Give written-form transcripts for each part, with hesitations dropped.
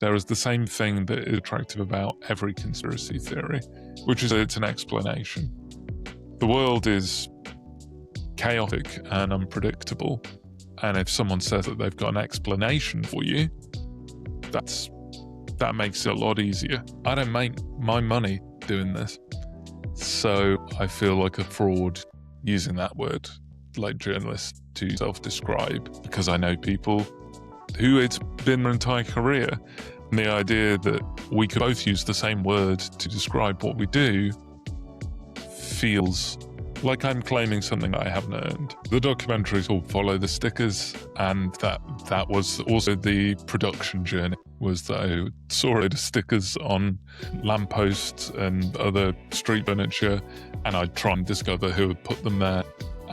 There is the same thing that is attractive about every conspiracy theory, which is that it's an explanation. The world is chaotic and unpredictable, and if someone says that they've got an explanation for you, that makes it a lot easier. I don't make my money doing this, so I feel like a fraud using that word, like journalist, to self-describe, because I know people who it's been their entire career. And the idea that we could both use the same word to describe what we do feels like I'm claiming something I haven't earned. The documentary is called Follow the Stickers, and that was also the production journey, was that I saw a load of stickers on lampposts and other street furniture, and I'd try and discover who had put them there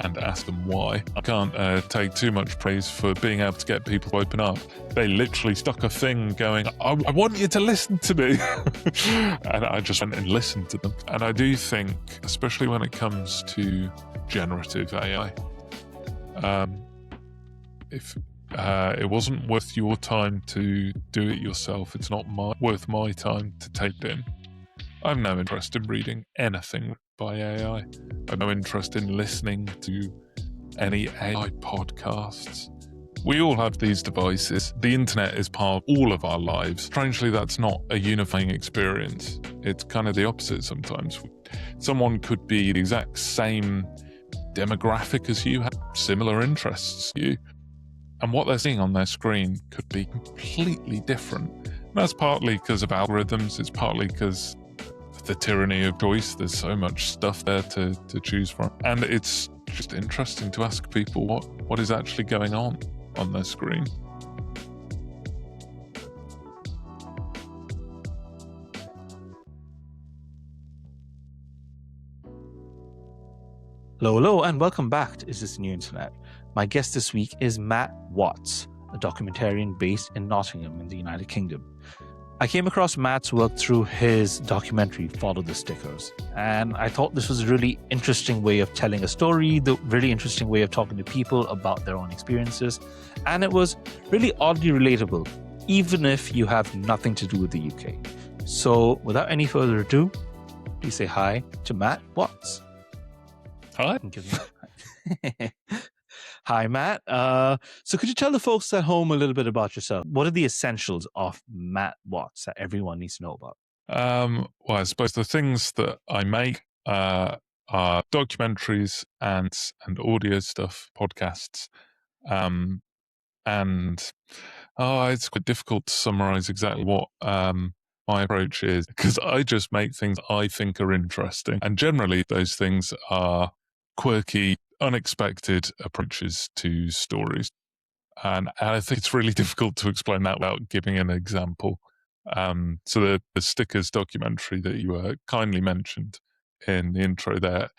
and ask them why. I can't take too much praise for being able to get people to open up. They literally stuck a thing going, I want you to listen to me. And I just went and listened to them. And I do think, especially when it comes to generative AI, if it wasn't worth your time to do it yourself, it's not worth my time to take it in. I have no interest in reading anything by AI. I have no interest in listening to any AI podcasts. We all have these devices. The internet is part of all of our lives. Strangely, that's not a unifying experience. It's kind of the opposite sometimes. Someone could be the exact same demographic as you, have similar interests as you, and what they're seeing on their screen could be completely different. And that's partly because of algorithms. It's partly because the tyranny of choice. There's so much stuff there to choose from, and it's just interesting to ask people what is actually going on their screen. Hello, and welcome back to Is This New Internet? My guest this week is Matt Watts, a documentarian based in Nottingham in the United Kingdom. I came across Matt's work through his documentary, Follow the Stickers, and I thought this was a really interesting way of telling a story, the really interesting way of talking to people about their own experiences, and it was really oddly relatable, even if you have nothing to do with the UK. So, without any further ado, please say hi to Matt Watts. Hi. Hi, Matt. So could you tell the folks at home a little bit about yourself? What are the essentials of Matt Watts that everyone needs to know about? Well, I suppose the things that I make are documentaries and audio stuff, podcasts. It's quite difficult to summarize exactly what my approach is, because I just make things I think are interesting. And generally, those things are quirky, unexpected approaches to stories. And I think it's really difficult to explain that without giving an example. So the Stickers documentary that you kindly mentioned in the intro there,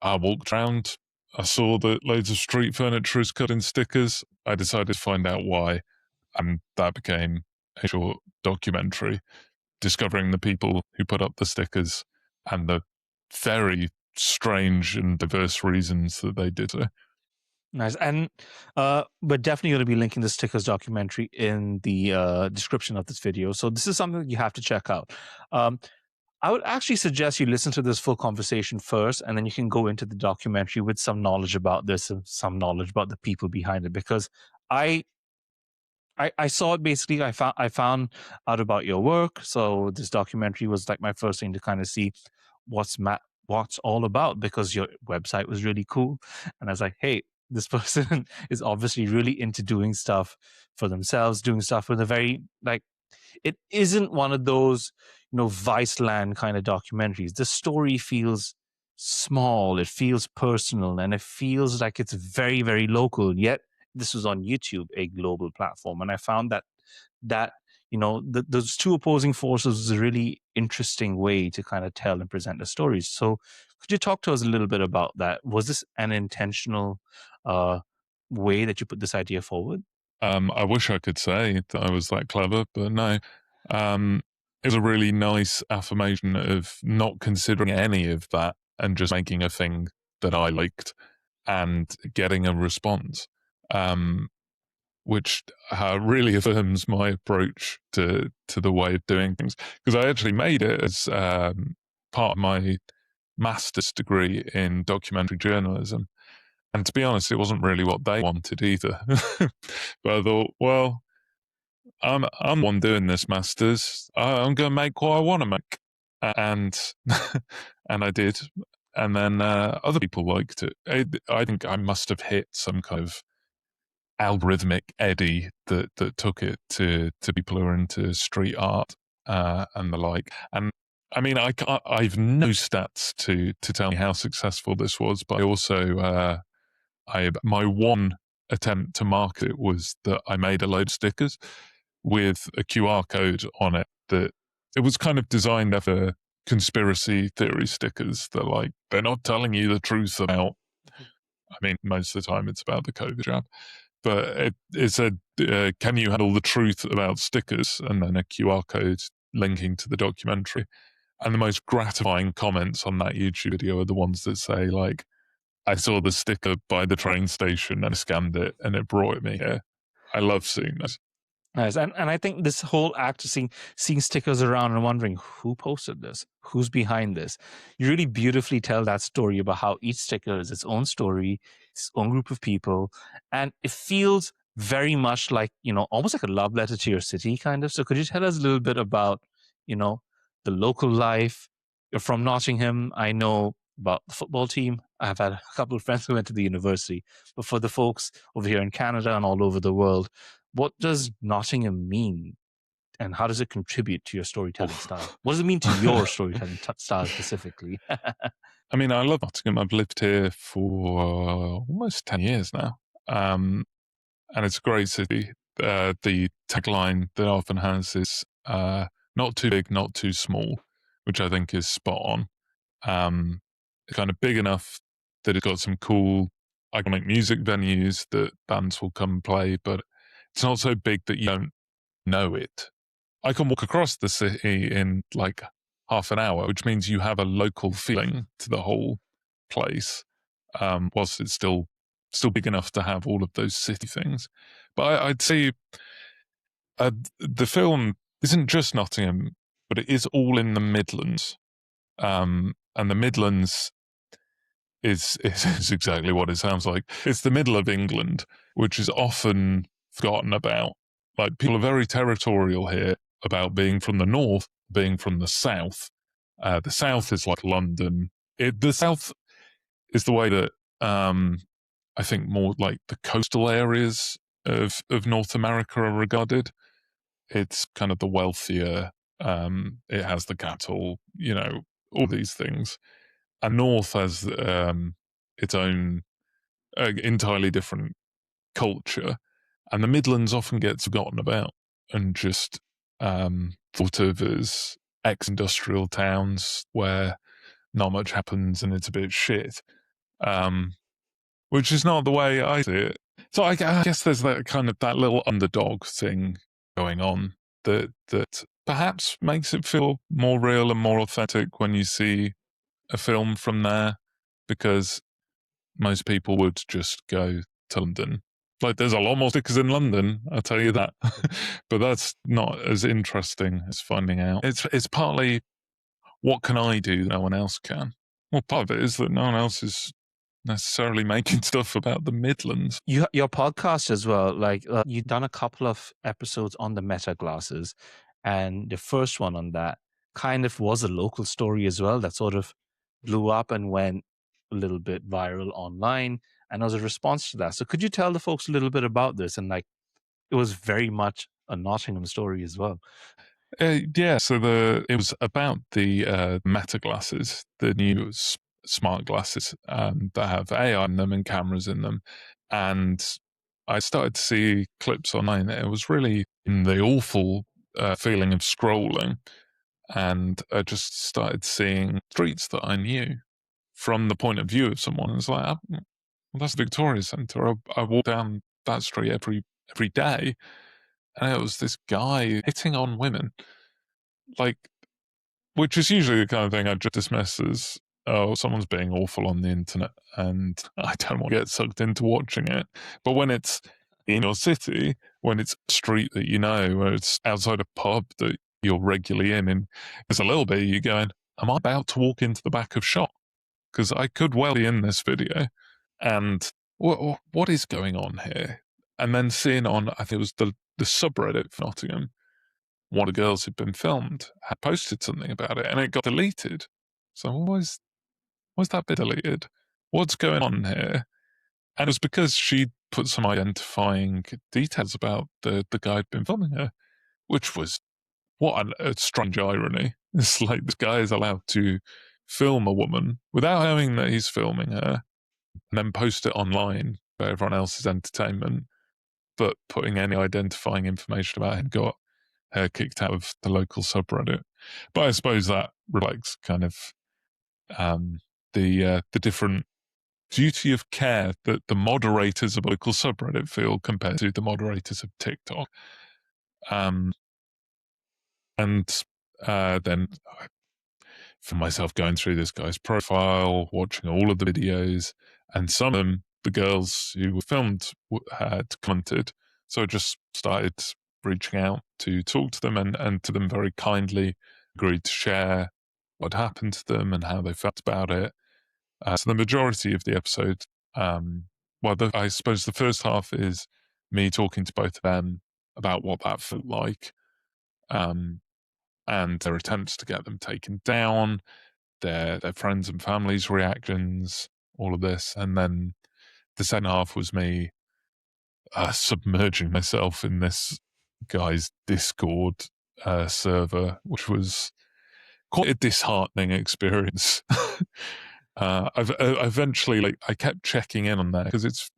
I walked around, I saw that loads of street furniture is cut in stickers. I decided to find out why, and that became a short documentary discovering the people who put up the stickers and the very strange and diverse reasons that they did so. Nice. And we're definitely going to be linking the Stickers documentary in the description of this video. So this is something that you have to check out. I would actually suggest you listen to this full conversation first, and then you can go into the documentary with some knowledge about this and some knowledge about the people behind it. Because I saw it basically. I found out about your work. So this documentary was like my first thing to kind of see what's all about, because your website was really cool. And I was like, hey, this person is obviously really into doing stuff for themselves, doing stuff with a very, like, it isn't one of those, Viceland kind of documentaries. The story feels small, it feels personal, and it feels like it's very, very local. Yet this was on YouTube, a global platform. And I found that those two opposing forces was a really interesting way to kind of tell and present the stories. So could you talk to us a little bit about that? Was this an intentional way that you put this idea forward? I wish I could say that I was that clever, but no. It was a really nice affirmation of not considering any of that and just making a thing that I liked and getting a response. which really affirms my approach to the way of doing things. Because I actually made it as part of my master's degree in documentary journalism. And to be honest, it wasn't really what they wanted either. But I thought, well, I'm the one doing this master's. I'm going to make what I want to make, and and I did. And then other people liked it. I think I must have hit some kind of algorithmic eddy that took it to people who are into street art and the like. And I mean, I've no stats to tell me how successful this was, but I also my one attempt to market it was that I made a load of stickers with a QR code on it that it was kind of designed after conspiracy theory stickers that like they're not telling you the truth about. I mean, most of the time it's about the COVID jab, but it said, "Can you handle the truth about stickers?" and then a QR code linking to the documentary. And the most gratifying comments on that YouTube video are the ones that say like, "I saw the sticker by the train station and I scanned it and it brought me here." I love seeing this. Nice. And I think this whole act of seeing stickers around and wondering who posted this, who's behind this. You really beautifully tell that story about how each sticker is its own story, its own group of people. And it feels very much like, almost like a love letter to your city, kind of. So could you tell us a little bit about, the local life? You're from Nottingham. I know about the football team. I've had a couple of friends who went to the university. But for the folks over here in Canada and all over the world, what does Nottingham mean, and how does it contribute to your storytelling style? What does it mean to your storytelling style specifically? I mean, I love Nottingham. I've lived here for almost 10 years now. And it's a great city. The tagline that often has is not too big, not too small, which I think is spot on. It's kind of big enough that it's got some cool, iconic music venues that bands will come and play, but it's not so big that you don't know it. I can walk across the city in like half an hour, which means you have a local feeling to the whole place, whilst it's still big enough to have all of those city things. But I'd say the film isn't just Nottingham, but it is all in the Midlands. And the Midlands is exactly what it sounds like. It's the middle of England, which is often forgotten about. Like, people are very territorial here about being from the north, being from the south. The south is like London. The south is the way that I think more like the coastal areas of North America are regarded. It's kind of the wealthier. It has the cattle, all these things. And north has its own entirely different culture. And the Midlands often gets forgotten about and just thought of as ex-industrial towns where not much happens and it's a bit shit, which is not the way I see it. So I guess there's that kind of that little underdog thing going on that perhaps makes it feel more real and more authentic when you see a film from there, because most people would just go to London. Like, there's a lot more stickers in London, I'll tell you that. But that's not as interesting as finding out. It's partly, what can I do that no one else can? Well, part of it is that no one else is necessarily making stuff about the Midlands. Your podcast as well, like you've done a couple of episodes on the meta glasses, and the first one on that kind of was a local story as well that sort of blew up and went a little bit viral online, and as a response to that. So could you tell the folks a little bit about this? And like, it was very much a Nottingham story as well. Yeah, so it was about the Meta glasses, the new smart glasses that have AI in them and cameras in them. And I started to see clips online. It was really in the awful feeling of scrolling. And I just started seeing streets that I knew from the point of view of someone. It's like, oh, well, that's Victoria Centre. I walk down that street every day. And it was this guy hitting on women, like, which is usually the kind of thing I just dismiss as, oh, someone's being awful on the internet, and I don't want to get sucked into watching it. But when it's in your city when it's a street that you know, where it's outside a pub that you're regularly in. And there's a little bit you're going, am I about to walk into the back of shot? Because I could well be in this video. And what is going on here? And then seeing on, I think it was the subreddit for Nottingham, one of the girls who'd been filmed had posted something about it and it got deleted. So why is that bit deleted? What's going on here? And it was because she put some identifying details about the guy who'd been filming her, which was what a strange irony. It's like this guy is allowed to film a woman without knowing that he's filming her and then post it online for everyone else's entertainment, but putting any identifying information about him got her kicked out of the local subreddit. But I suppose that reflects kind of the different duty of care that the moderators of local subreddit feel compared to the moderators of TikTok. And then for myself going through this guy's profile, watching all of the videos, and some of them, the girls who were filmed had commented. So I just started reaching out to talk to them and to them very kindly agreed to share what happened to them and how they felt about it. So the majority of the episode, I suppose the first half is me talking to both of them about what that felt like, and their attempts to get them taken down, their friends and family's reactions, all of this. And then the second half was me submerging myself in this guy's Discord server, which was quite a disheartening experience. I've eventually, I kept checking in on that because it's,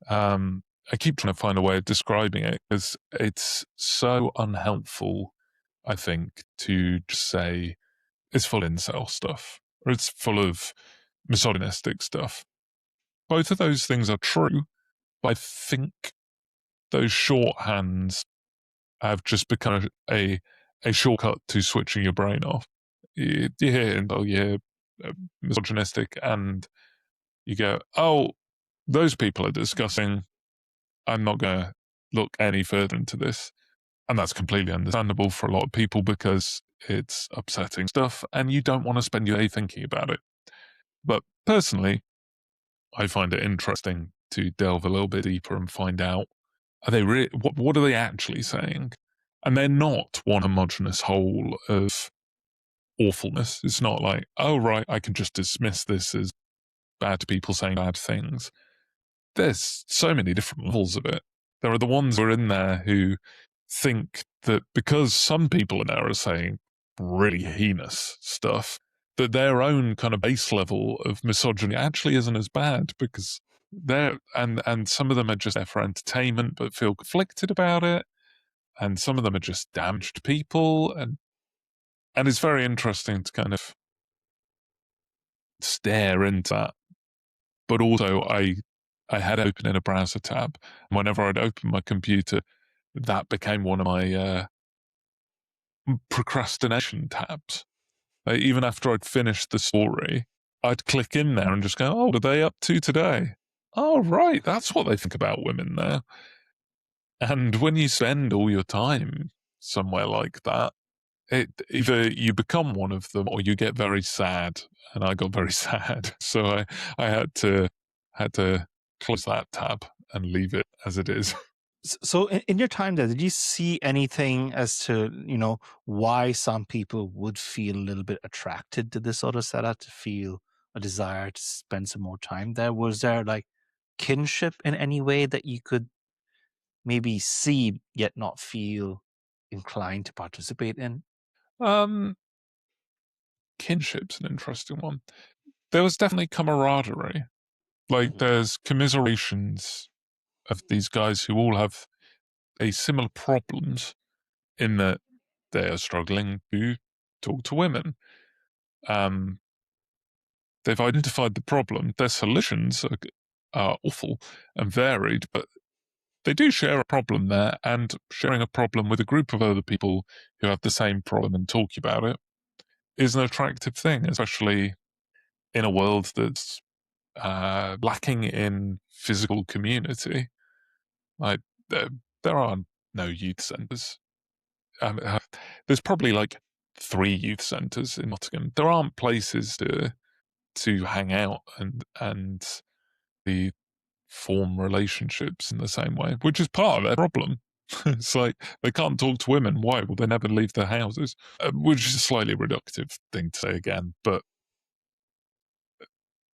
I keep trying to find a way of describing it because it's so unhelpful, I think, to just say it's full of incel stuff or it's full of misogynistic stuff. Both of those things are true, but I think those shorthands have just become a shortcut to switching your brain off. You hear, oh yeah, misogynistic, and you go, oh, those people are discussing. I'm not going to look any further into this. And that's completely understandable for a lot of people because it's upsetting stuff and you don't want to spend your day thinking about it. But personally, I find it interesting to delve a little bit deeper and find out, are they what are they actually saying? And they're not one homogenous whole of awfulness. It's not like, oh, right, I can just dismiss this as bad people saying bad things. There's so many different levels of it. There are the ones who are in there who think that because some people in there are saying really heinous stuff, that their own kind of base level of misogyny actually isn't as bad because they're, and some of them are just there for entertainment but feel conflicted about it. And some of them are just damaged people. And it's very interesting to kind of stare into that. But also I had open in a browser tab. And whenever I'd open my computer, that became one of my procrastination tabs. Even after I'd finished the story, I'd click in there and just go, oh, what are they up to today? Oh, right, that's what they think about women now. And when you spend all your time somewhere like that, either you become one of them or you get very sad. And I got very sad. So I had to close that tab and leave it as it is. So in your time there, did you see anything as to, why some people would feel a little bit attracted to this sort of setup, to feel a desire to spend some more time there? Was there like kinship in any way that you could maybe see yet not feel inclined to participate in? Kinship's an interesting one. There was definitely camaraderie. Like there's commiserations of these guys who all have a similar problems in that they are struggling to talk to women. They've identified the problem. Their solutions are awful and varied, but they do share a problem there, and sharing a problem with a group of other people who have the same problem and talk about it is an attractive thing, especially in a world that's lacking in physical community. Like there are no youth centres. There's probably like 3 youth centres in Nottingham. There aren't places to hang out and the form relationships in the same way, which is part of their problem. It's like they can't talk to women. Why? Well, they never leave their houses, which is a slightly reductive thing to say again, but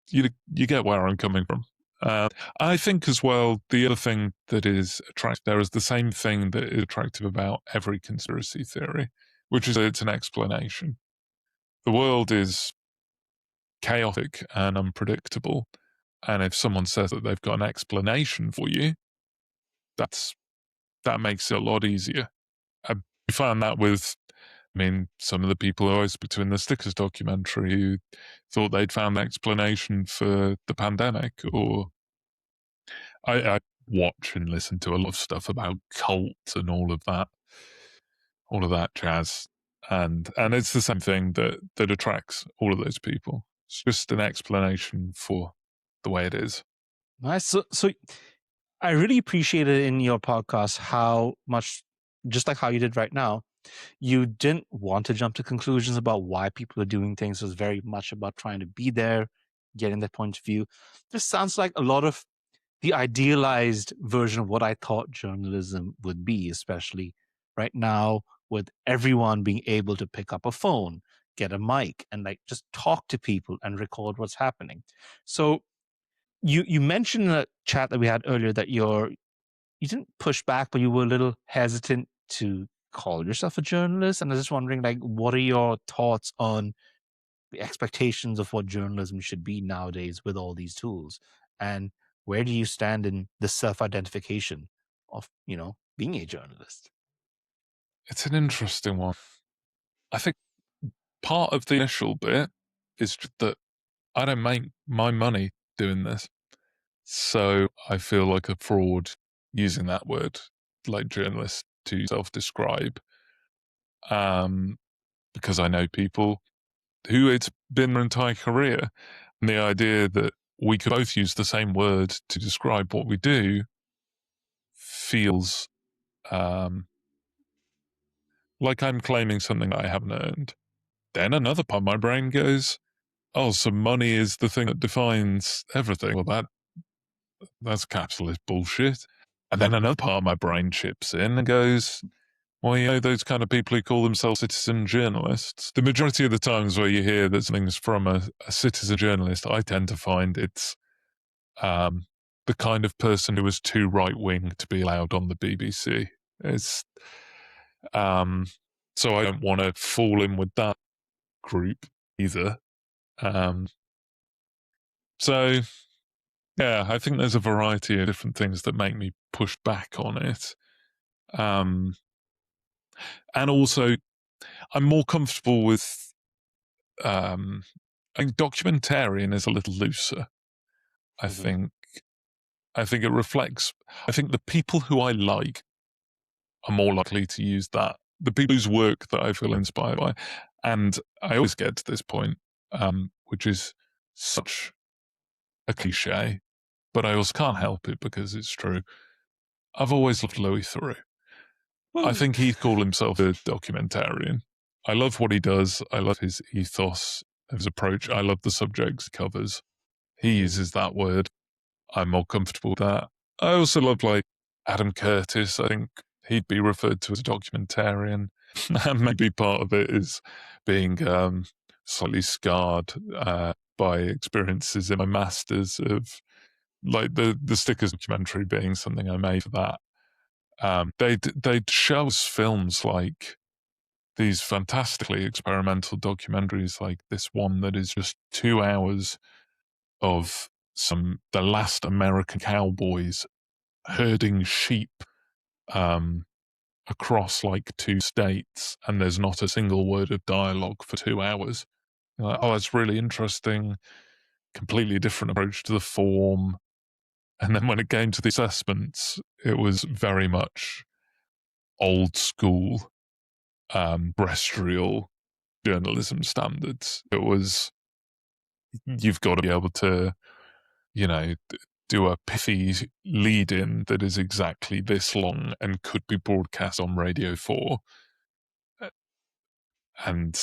you get where I'm coming from. I think as well, the other thing that is attractive there is the same thing that is attractive about every conspiracy theory, which is that it's an explanation. The world is chaotic and unpredictable, and if someone says that they've got an explanation for you, that makes it a lot easier. I found that with, some of the people who I spoke to in the Stickers documentary who thought they'd found an explanation for the pandemic, or I watch and listen to a lot of stuff about cults and all of that jazz, and it's the same thing that attracts all of those people. It's just an explanation for the way it is. Nice. So I really appreciated in your podcast how much, just like how you did right now, you didn't want to jump to conclusions about why people are doing things. It was very much about trying to be there, getting that point of view. This sounds like a lot of the idealized version of what I thought journalism would be, especially right now with everyone being able to pick up a phone, get a mic, and like just talk to people and record what's happening. So you mentioned in a chat that we had earlier that you didn't push back, but you were a little hesitant to call yourself a journalist. And I was just wondering, like, what are your thoughts on the expectations of what journalism should be nowadays with all these tools? And where do you stand in the self-identification of, being a journalist? It's an interesting one. I think part of the initial bit is that I don't make my money doing this. So I feel like a fraud using that word, like journalist, to self-describe. Because I know people who it's been their entire career. And the idea that we could both use the same word to describe what we do feels like I'm claiming something I haven't earned. Then another part of my brain goes, oh, so money is the thing that defines everything. Well, that's capitalist bullshit. And then another part of my brain chips in and goes, well, those kind of people who call themselves citizen journalists, the majority of the times where you hear that something's from a citizen journalist, I tend to find it's the kind of person who was too right-wing to be allowed on the BBC. It's so I don't want to fall in with that group either. So yeah, I think there's a variety of different things that make me push back on it. And also, I'm more comfortable with. I think documentarian is a little looser. I think it reflects. I think the people who I like are more likely to use that. The people whose work that I feel inspired by, and I always get to this point, which is such a cliche, but I also can't help it because it's true. I've always loved Louis Theroux. I think he'd call himself a documentarian. I love what he does. I love his ethos, his approach. I love the subjects he covers. He uses that word. I'm more comfortable with that. I also love like Adam Curtis. I think he'd be referred to as a documentarian. And maybe part of it is being slightly scarred by experiences in my masters of like the Stickers documentary being something I made for that. They'd show us films like these fantastically experimental documentaries, like this one that is just 2 hours of the last American cowboys herding sheep across like 2 states, and there's not a single word of dialogue for 2 hours. You're like, oh, that's really interesting. Completely different approach to the form. And then when it came to the assessments, it was very much old school terrestrial journalism standards. It was, you've got to be able to, do a pithy lead-in that is exactly this long and could be broadcast on Radio 4. And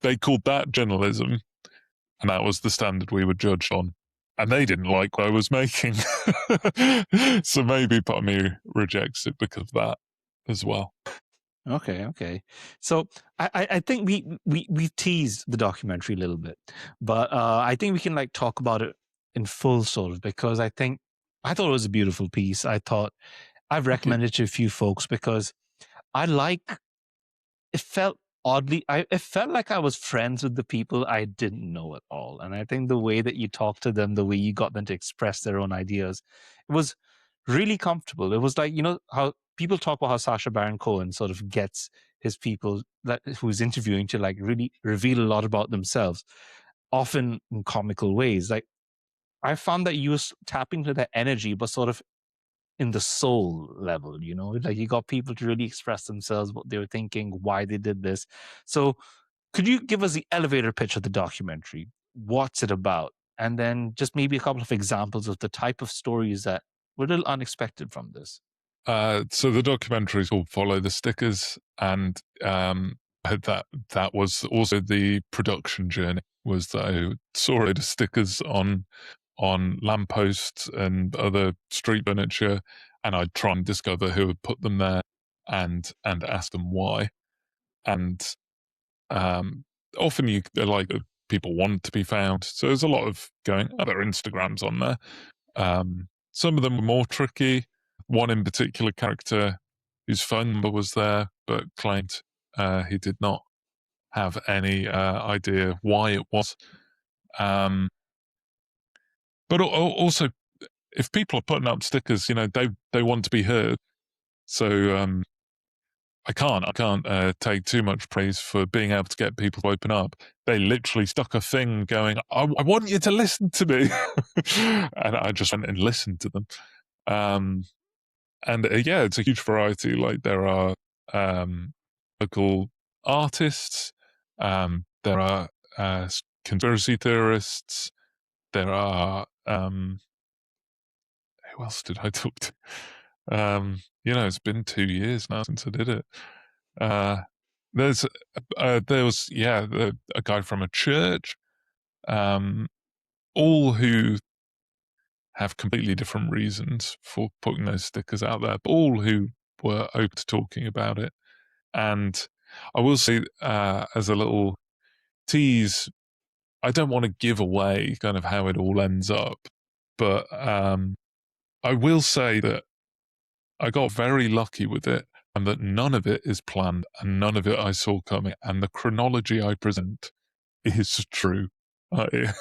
they called that journalism, and that was the standard we were judged on. And they didn't like what I was making. So maybe part of me rejects it because of that as well. Okay. So I think we teased the documentary a little bit, but I think we can like talk about it in full sort of, because I thought it was a beautiful piece. I've recommended it to a few folks because it felt it felt like I was friends with the people I didn't know at all. And I think the way that you talked to them, the way you got them to express their own ideas, it was really comfortable. It was like, how people talk about how Sacha Baron Cohen sort of gets his people who's interviewing to like really reveal a lot about themselves, often in comical ways. Like I found that you was tapping to that energy, but sort of in the soul level, like you got people to really express themselves, what they were thinking, why they did this. So could you give us the elevator pitch of the documentary? What's it about? And then just maybe a couple of examples of the type of stories that were a little unexpected from this. So the documentary is called Follow the Stickers, and that was also the production journey, was that I saw the stickers on lampposts and other street furniture, and I'd try and discover who had put them there and ask them why. And often people want to be found, so there's a lot of going, there are Instagrams on there. Some of them were more tricky. One in particular character whose phone number was there, but claimed he did not have any idea why it was. But also, if people are putting up stickers, they want to be heard. So I can't take too much praise for being able to get people to open up. They literally stuck a thing going, I want you to listen to me. And I just went and listened to them. And yeah, it's a huge variety. Like there are local artists, there are conspiracy theorists, there are who else did I talk to? It's been 2 years now since I did it. There was a guy from a church, all who have completely different reasons for putting those stickers out there, but all who were open to talking about it. And I will say, as a little tease, I don't want to give away kind of how it all ends up, but I will say that I got very lucky with it, and that none of it is planned and none of it I saw coming, and the chronology I present is true. I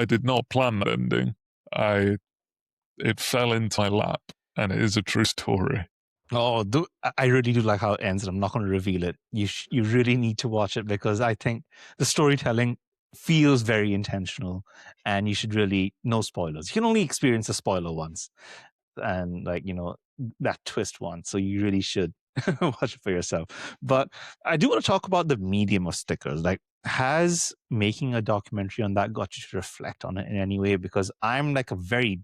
did not plan that ending. It fell into my lap, and it is a true story. Oh, I really do like how it ends, and I'm not going to reveal it. You really need to watch it, because I think the storytelling feels very intentional, and you should really, no spoilers. You can only experience a spoiler once, and that twist once, so you really should watch it for yourself. But I do want to talk about the medium of stickers. Like, has making a documentary on that got you to reflect on it in any way? Because I'm like a very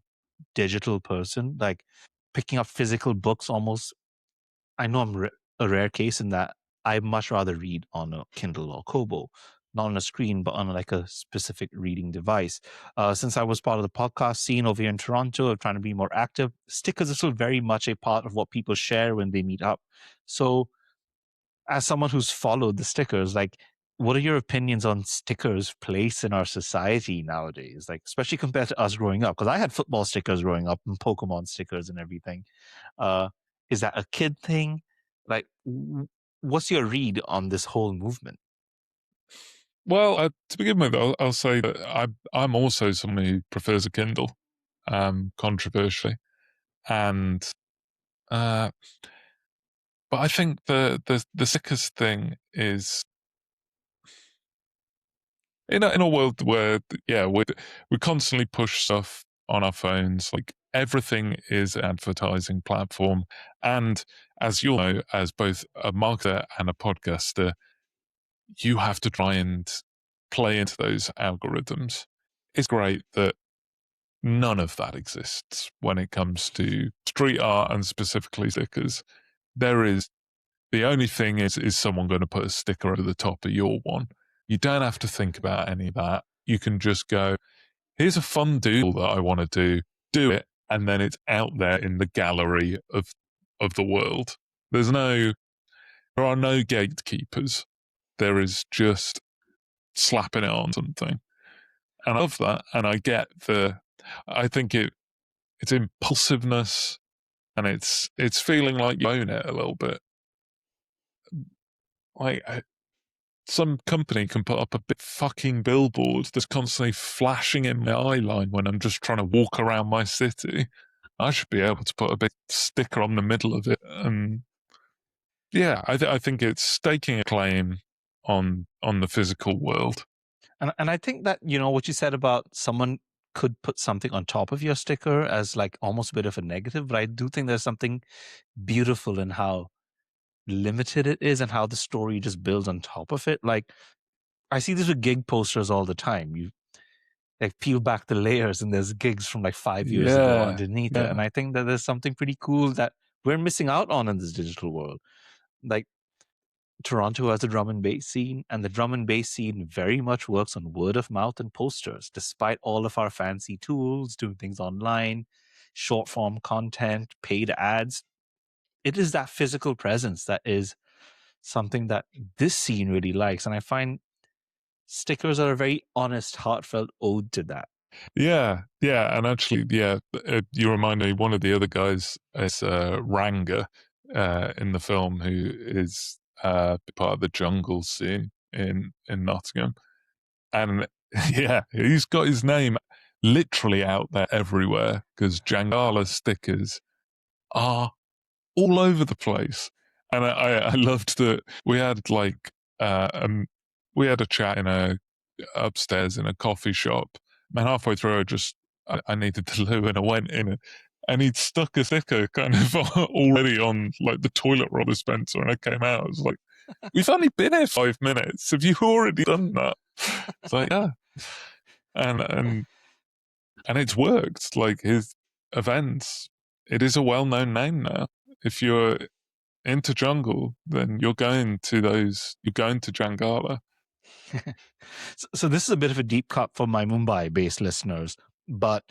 digital person, like picking up physical books almost. I know I'm a rare case in that I much rather read on a Kindle or Kobo, not on a screen, but on like a specific reading device. Since I was part of the podcast scene over here in Toronto, of trying to be more active, stickers are still very much a part of what people share when they meet up. So, as someone who's followed the stickers, like, what are your opinions on stickers' place in our society nowadays? Like, especially compared to us growing up, because I had football stickers growing up and Pokemon stickers and everything. Is that a kid thing? Like, what's your read on this whole movement? Well, to begin with, I'll say that I'm also someone who prefers a Kindle, controversially, and but I think the sickest thing is in a world where we constantly push stuff on our phones. Like everything is an advertising platform, and as you'll know, as both a marketer and a podcaster, you have to try and play into those algorithms. It's great that none of that exists when it comes to street art and specifically stickers. The only thing is someone going to put a sticker over the top of your one? You don't have to think about any of that. You can just go, here's a fun doodle that I want to do it, and then it's out there in the gallery of the world. There are no gatekeepers. There is just slapping it on something. And I love that. And I get I think it's impulsiveness, and it's feeling like you own it a little bit. Like, some company can put up a big fucking billboard that's constantly flashing in my eye line when I'm just trying to walk around my city. I should be able to put a big sticker on the middle of it. And yeah, I think it's staking a claim on the physical world. And I think that, what you said about someone could put something on top of your sticker as like almost a bit of a negative, but I do think there's something beautiful in how limited it is and how the story just builds on top of it. Like, I see this with gig posters all the time. You like peel back the layers and there's gigs from like 5 years ago underneath it. And I think that there's something pretty cool that we're missing out on in this digital world. Like, Toronto has a drum and bass scene, and the drum and bass scene very much works on word of mouth and posters, despite all of our fancy tools, doing things online, short form content, paid ads. It is that physical presence that is something that this scene really likes. And I find stickers are a very honest, heartfelt ode to that. Yeah. And actually, you remind me, one of the other guys is Ranga in the film, who is part of the jungle scene in Nottingham. And yeah, he's got his name literally out there everywhere, because Jangala stickers are all over the place. And I loved that we had we had a chat upstairs in a coffee shop. And halfway through, I needed the loo, and I went in, and he'd stuck a sticker kind of already on like the toilet roll dispenser, and I came out. I was like, we've only been here 5 minutes. Have you already done that? It's like, yeah. And it's worked. Like, his events, it is a well-known name now. If you're into jungle, then you're going to Jangala. So this is a bit of a deep cut for my Mumbai-based listeners, but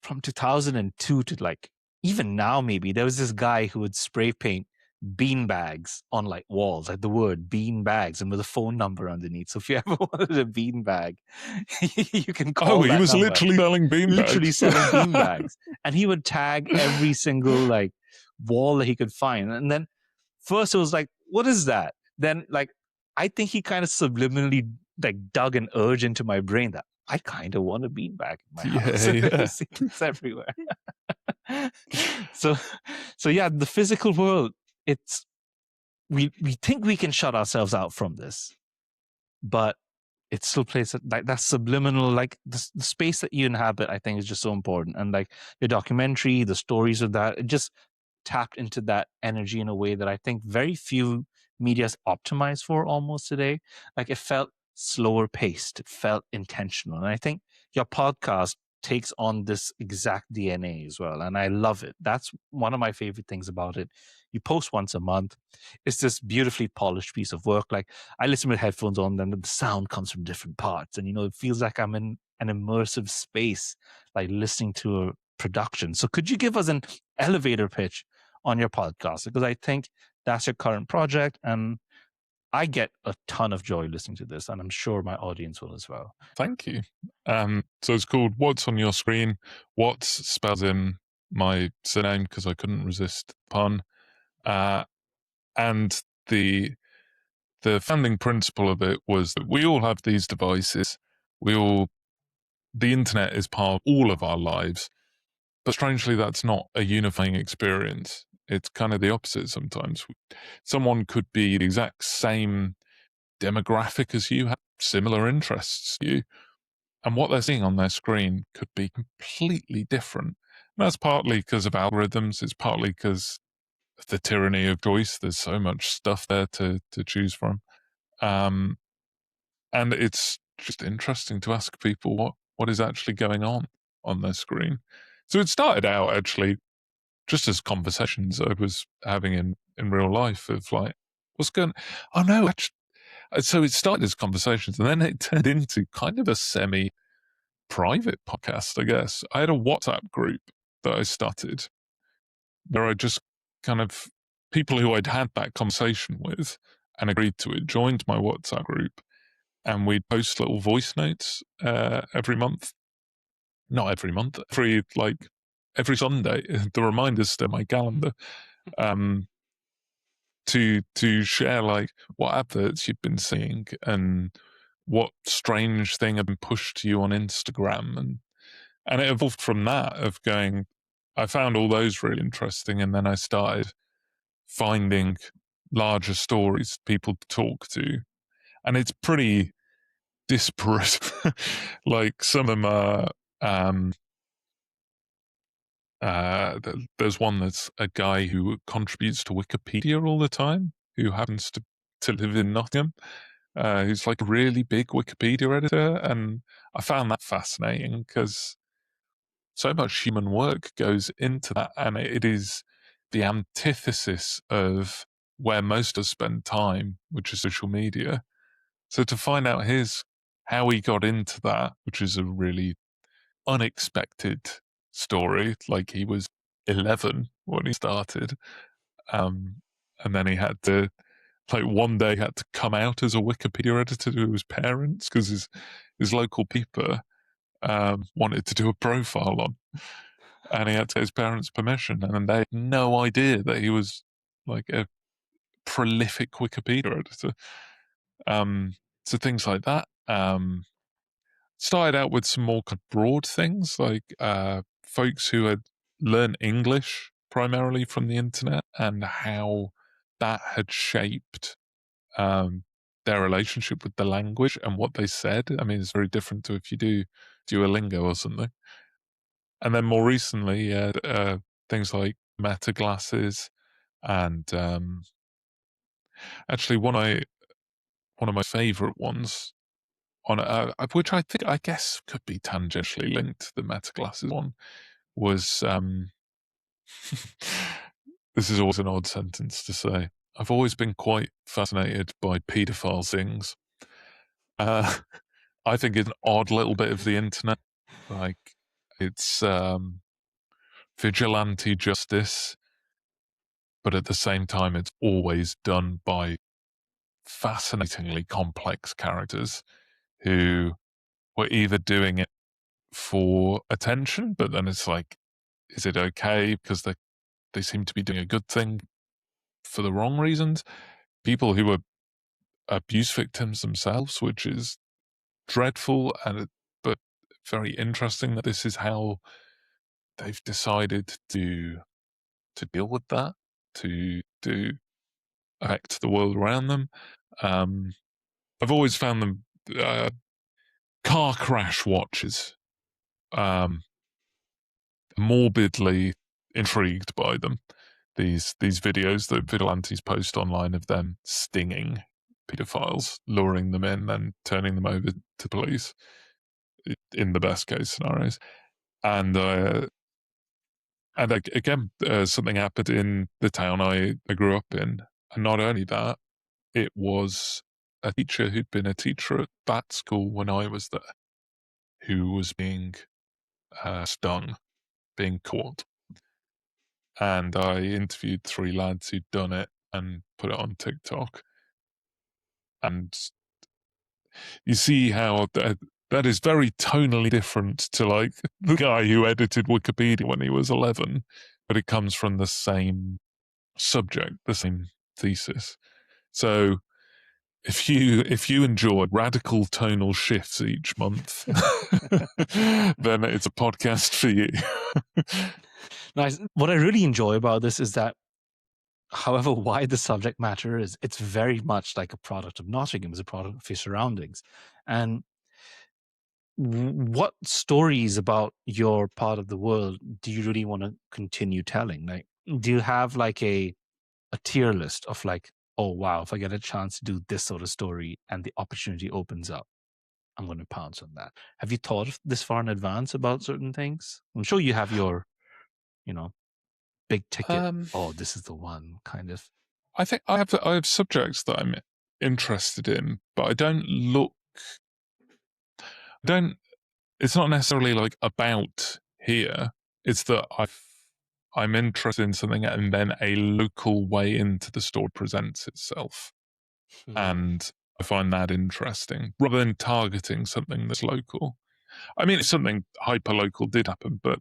from 2002 to like even now, maybe there was this guy who would spray paint bean bags on like walls, like the word bean bags, and with a phone number underneath. So if you ever wanted a bean bag, you can call. He was number. literally selling bean bags. Literally selling bean bags, and he would tag every single like wall that he could find. And then first it was like, what is that? Then like I think he kind of subliminally like dug an urge into my brain that I kind of want a beanbag in my house. It's everywhere. So yeah, the physical world, we think we can shut ourselves out from this, but it still plays like that subliminal, like the space that you inhabit, I think is just so important. And like your documentary, the stories of that, it just tapped into that energy in a way that I think very few media's optimized for almost today. Like, it felt slower paced, it felt intentional. And I think your podcast takes on this exact DNA as well. And I love it. That's one of my favorite things about it. You post once a month. It's this beautifully polished piece of work. Like, I listen with headphones on, then the sound comes from different parts. And, it feels like I'm in an immersive space, like listening to a production. So could you give us an elevator pitch on your podcast? Because I think that's your current project, and I get a ton of joy listening to this, and I'm sure my audience will as well. Thank you. So it's called What's on Your Screen. What's spells in my surname because I couldn't resist the pun. And the founding principle of it was that we all have these devices. The internet is part of all of our lives. But strangely, that's not a unifying experience. It's kind of the opposite sometimes. Someone could be the exact same demographic as you, have similar interests to you, and what they're seeing on their screen could be completely different. And that's partly because of algorithms. It's partly because of the tyranny of choice. There's so much stuff there to choose from. And it's just interesting to ask people what is actually going on. on their screen. So it started out actually just as conversations I was having in real life of like, what's going, oh no, actually, so it started as conversations and then it turned into kind of a semi-private podcast, I guess. I had a WhatsApp group that I started where I just kind of, people who I'd had that conversation with and agreed to it joined my WhatsApp group, and we'd post little voice notes every month. Not every month, every Sunday. The reminders to my calendar. To share like what adverts you've been seeing and what strange thing had been pushed to you on Instagram, and it evolved from that of going, I found all those really interesting, and then I started finding larger stories people to talk to, and it's pretty disparate. Like some of them are there's one that's a guy who contributes to Wikipedia all the time, who happens to live in Nottingham, who's like a really big Wikipedia editor. And I found that fascinating because so much human work goes into that. And it is the antithesis of where most of us spend time, which is social media. So to find out how he got into that, which is a really unexpected story. Like he was 11 when he started, and then he had to, like one day, had to come out as a Wikipedia editor to his parents because his local paper wanted to do a profile on, and he had to get his parents' permission, and they had no idea that he was like a prolific Wikipedia editor. So things like that. Started out with some more kind of broad things, like folks who had learned English primarily from the internet and how that had shaped their relationship with the language and what they said. I mean, it's very different to if you do Duolingo or something. And then more recently, things like meta glasses, and actually one of my favorite ones, on which I guess could be tangentially linked to the meta glasses one, was this is always an odd sentence to say. I've always been quite fascinated by paedophile things. I think it's an odd little bit of the internet. Like it's vigilante justice, but at the same time, it's always done by fascinatingly complex characters who were either doing it for attention, but then it's like, is it okay because they seem to be doing a good thing for the wrong reasons? People who were abuse victims themselves, which is dreadful, but very interesting that this is how they've decided to deal with that, to affect the world around them. I've always found them car crash watches, morbidly intrigued by them. These videos that vigilantes post online of them stinging pedophiles, luring them in, then turning them over to police in the best case scenarios. And again, something happened in the town I grew up in. And not only that, it was a teacher who'd been a teacher at that school when I was there, who was being stung, being caught. And I interviewed 3 lads who'd done it and put it on TikTok. And you see how that is very tonally different to like the guy who edited Wikipedia when he was 11, but it comes from the same subject, the same thesis. So if you enjoy radical tonal shifts each month, then it's a podcast for you. Nice. What I really enjoy about this is that, however wide the subject matter is, it's very much like a product of Nottingham, it's a product of your surroundings. And what stories about your part of the world do you really want to continue telling? Like, do you have like a tier list of like, oh wow, if I get a chance to do this sort of story and the opportunity opens up? I'm going to pounce on that. Have you thought of this far in advance about certain things? I'm sure you have your, big ticket. This is the one kind of. I think I have subjects that I'm interested in, but I don't look. It's not necessarily like about here. It's that I'm interested in something, and then a local way into the store presents itself, and I find that interesting rather than targeting something that's local. I mean, if something hyper local did happen, but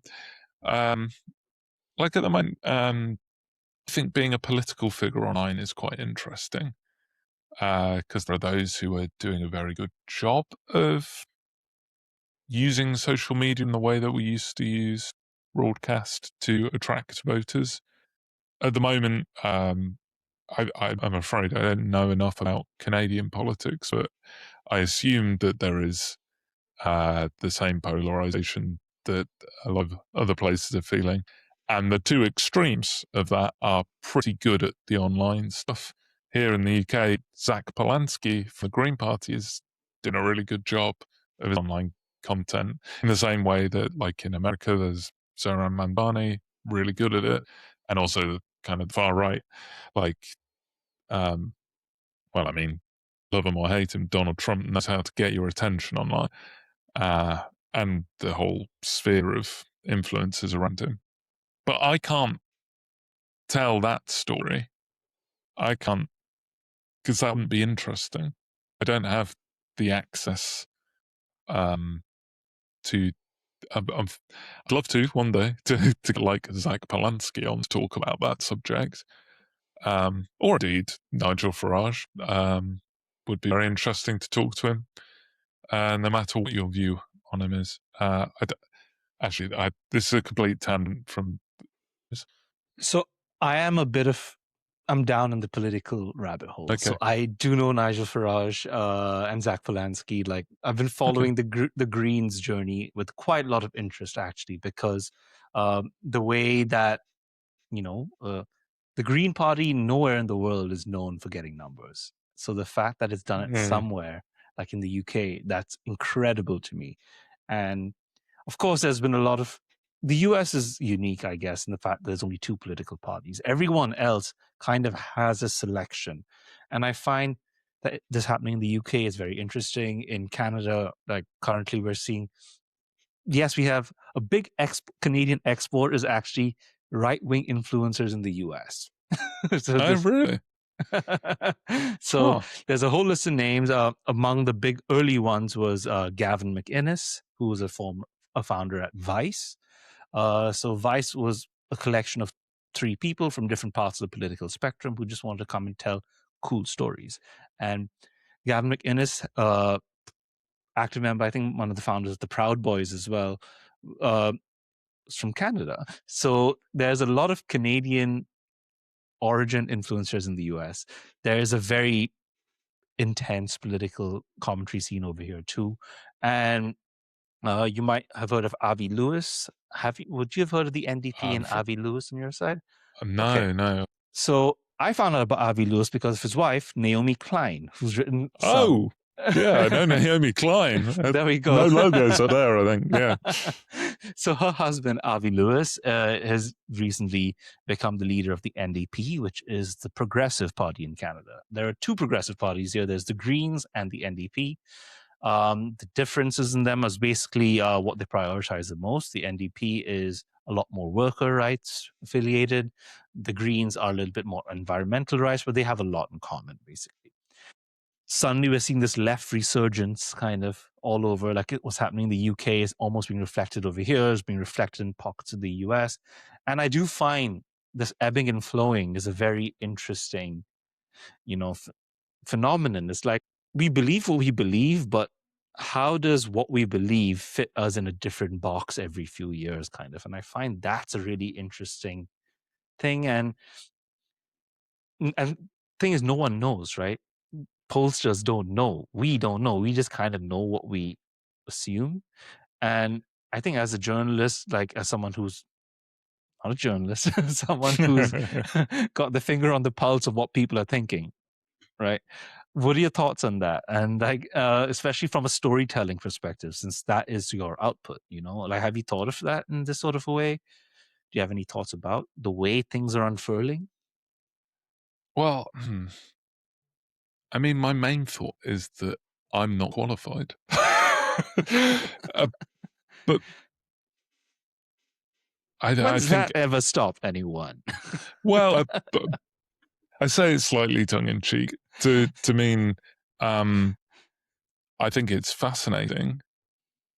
like at the moment, I think being a political figure online is quite interesting because there are those who are doing a very good job of using social media in the way that we used to use broadcast to attract voters. At the moment, I'm afraid I don't know enough about Canadian politics, but I assume that there is the same polarization that a lot of other places are feeling. And the two extremes of that are pretty good at the online stuff. Here in the UK, Zach Polanski from the Green Party is doing a really good job of his online content in the same way that, like in America, there's Zoran Mandani, really good at it, and also kind of far right, like, well, I mean, love him or hate him, Donald Trump knows how to get your attention online, and the whole sphere of influences around him. But I can't tell that story. I can't, because that wouldn't be interesting. I don't have the access to. I'd love to one day to get like Zach Polanski on to talk about that subject, or indeed Nigel Farage. Would be very interesting to talk to him, no matter what your view on him is. This is a complete tangent from. So I am I'm down in the political rabbit hole. Okay. So I do know Nigel Farage and Zach Polanski. Like, I've been following the Greens journey with quite a lot of interest, actually, because the way that, the Green Party nowhere in the world is known for getting numbers. So the fact that it's done it somewhere, like in the UK, that's incredible to me. And of course, there's been a lot of. The US is unique, I guess, in the fact that there's only two political parties. Everyone else kind of has a selection. And I find that this happening in the UK is very interesting. In Canada, like currently we're seeing, yes, we have a big Canadian export is actually right-wing influencers in the US. Really? So there's a whole list of names. Among the big early ones was Gavin McInnes, who was a founder at Vice. So Vice was a collection of three people from different parts of the political spectrum who just wanted to come and tell cool stories. And Gavin McInnes, active member, I think one of the founders of the Proud Boys as well, is from Canada. So there's a lot of Canadian origin influencers in the US. There is a very intense political commentary scene over here too. And you might have heard of Avi Lewis. Would you have heard of the NDP and Avi Lewis on your side? No. So I found out about Avi Lewis because of his wife, Naomi Klein, who's written. Yeah, I know Naomi Klein. There we go. No logos are there, I think. Yeah. So her husband, Avi Lewis, has recently become the leader of the NDP, which is the progressive party in Canada. There are two progressive parties here. There's the Greens and the NDP. The differences in them is basically what they prioritize the most. The NDP is a lot more worker rights affiliated. The Greens are a little bit more environmental rights, but they have a lot in common, basically. Suddenly we're seeing this left resurgence kind of all over. Like what's happening in the UK is almost being reflected over here, is being reflected in pockets of the US. And I do find this ebbing and flowing is a very interesting, phenomenon. It's like we believe what we believe, but how does what we believe fit us in a different box every few years, kind of? And I find that's a really interesting thing. And thing is, no one knows, right? Pollsters don't know. We don't know. We just kind of know what we assume. And I think as a journalist, like as someone who's not a journalist, someone who's got the finger on the pulse of what people are thinking, right? what are your thoughts on that? And like, especially from a storytelling perspective, since that is your output, like, have you thought of that in this sort of a way? Do you have any thoughts about the way things are unfurling? Well, I mean, my main thought is that I'm not qualified. But I When's think, that ever stop anyone? well, I say it slightly tongue in cheek to mean, I think it's fascinating.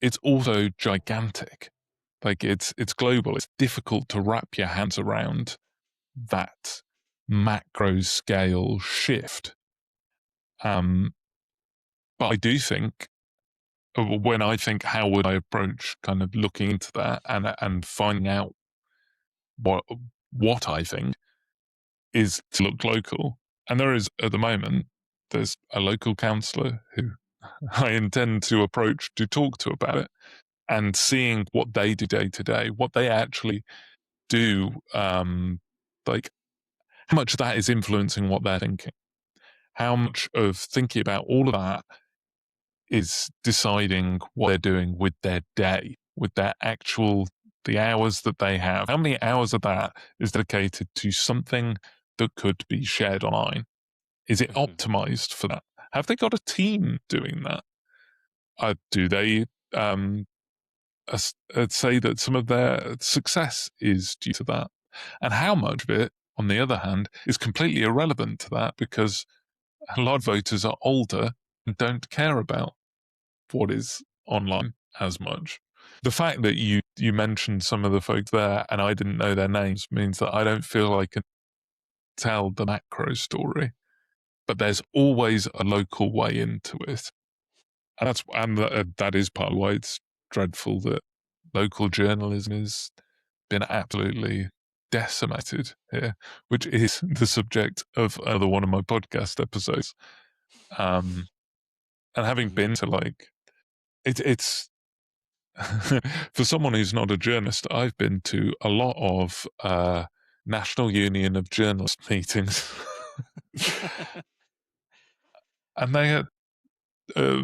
It's also gigantic. Like it's global. It's difficult to wrap your hands around that macro scale shift. But I do think, when I think how would I approach kind of looking into that and finding out what I think is to look local. And there is, at the moment, there's a local councillor who I intend to approach to talk to about it, and seeing what they do day to day, what they actually do, like how much of that is influencing what they're thinking, how much of thinking about all of that is deciding what they're doing with their day, with their the hours that they have. How many hours of that is dedicated to something that could be shared online? Is it optimized for that? Have they got a team doing that? Do they say that some of their success is due to that? And how much of it, on the other hand, is completely irrelevant to that, because a lot of voters are older and don't care about what is online as much. The fact that you mentioned some of the folks there and I didn't know their names means that I don't feel I can tell the macro story, but there's always a local way into it. And that is part of why it's dreadful that local journalism has been absolutely decimated here, which is the subject of another one of my podcast episodes. And having been to it's for someone who's not a journalist, I've been to a lot of National Union of Journalists meetings, and they are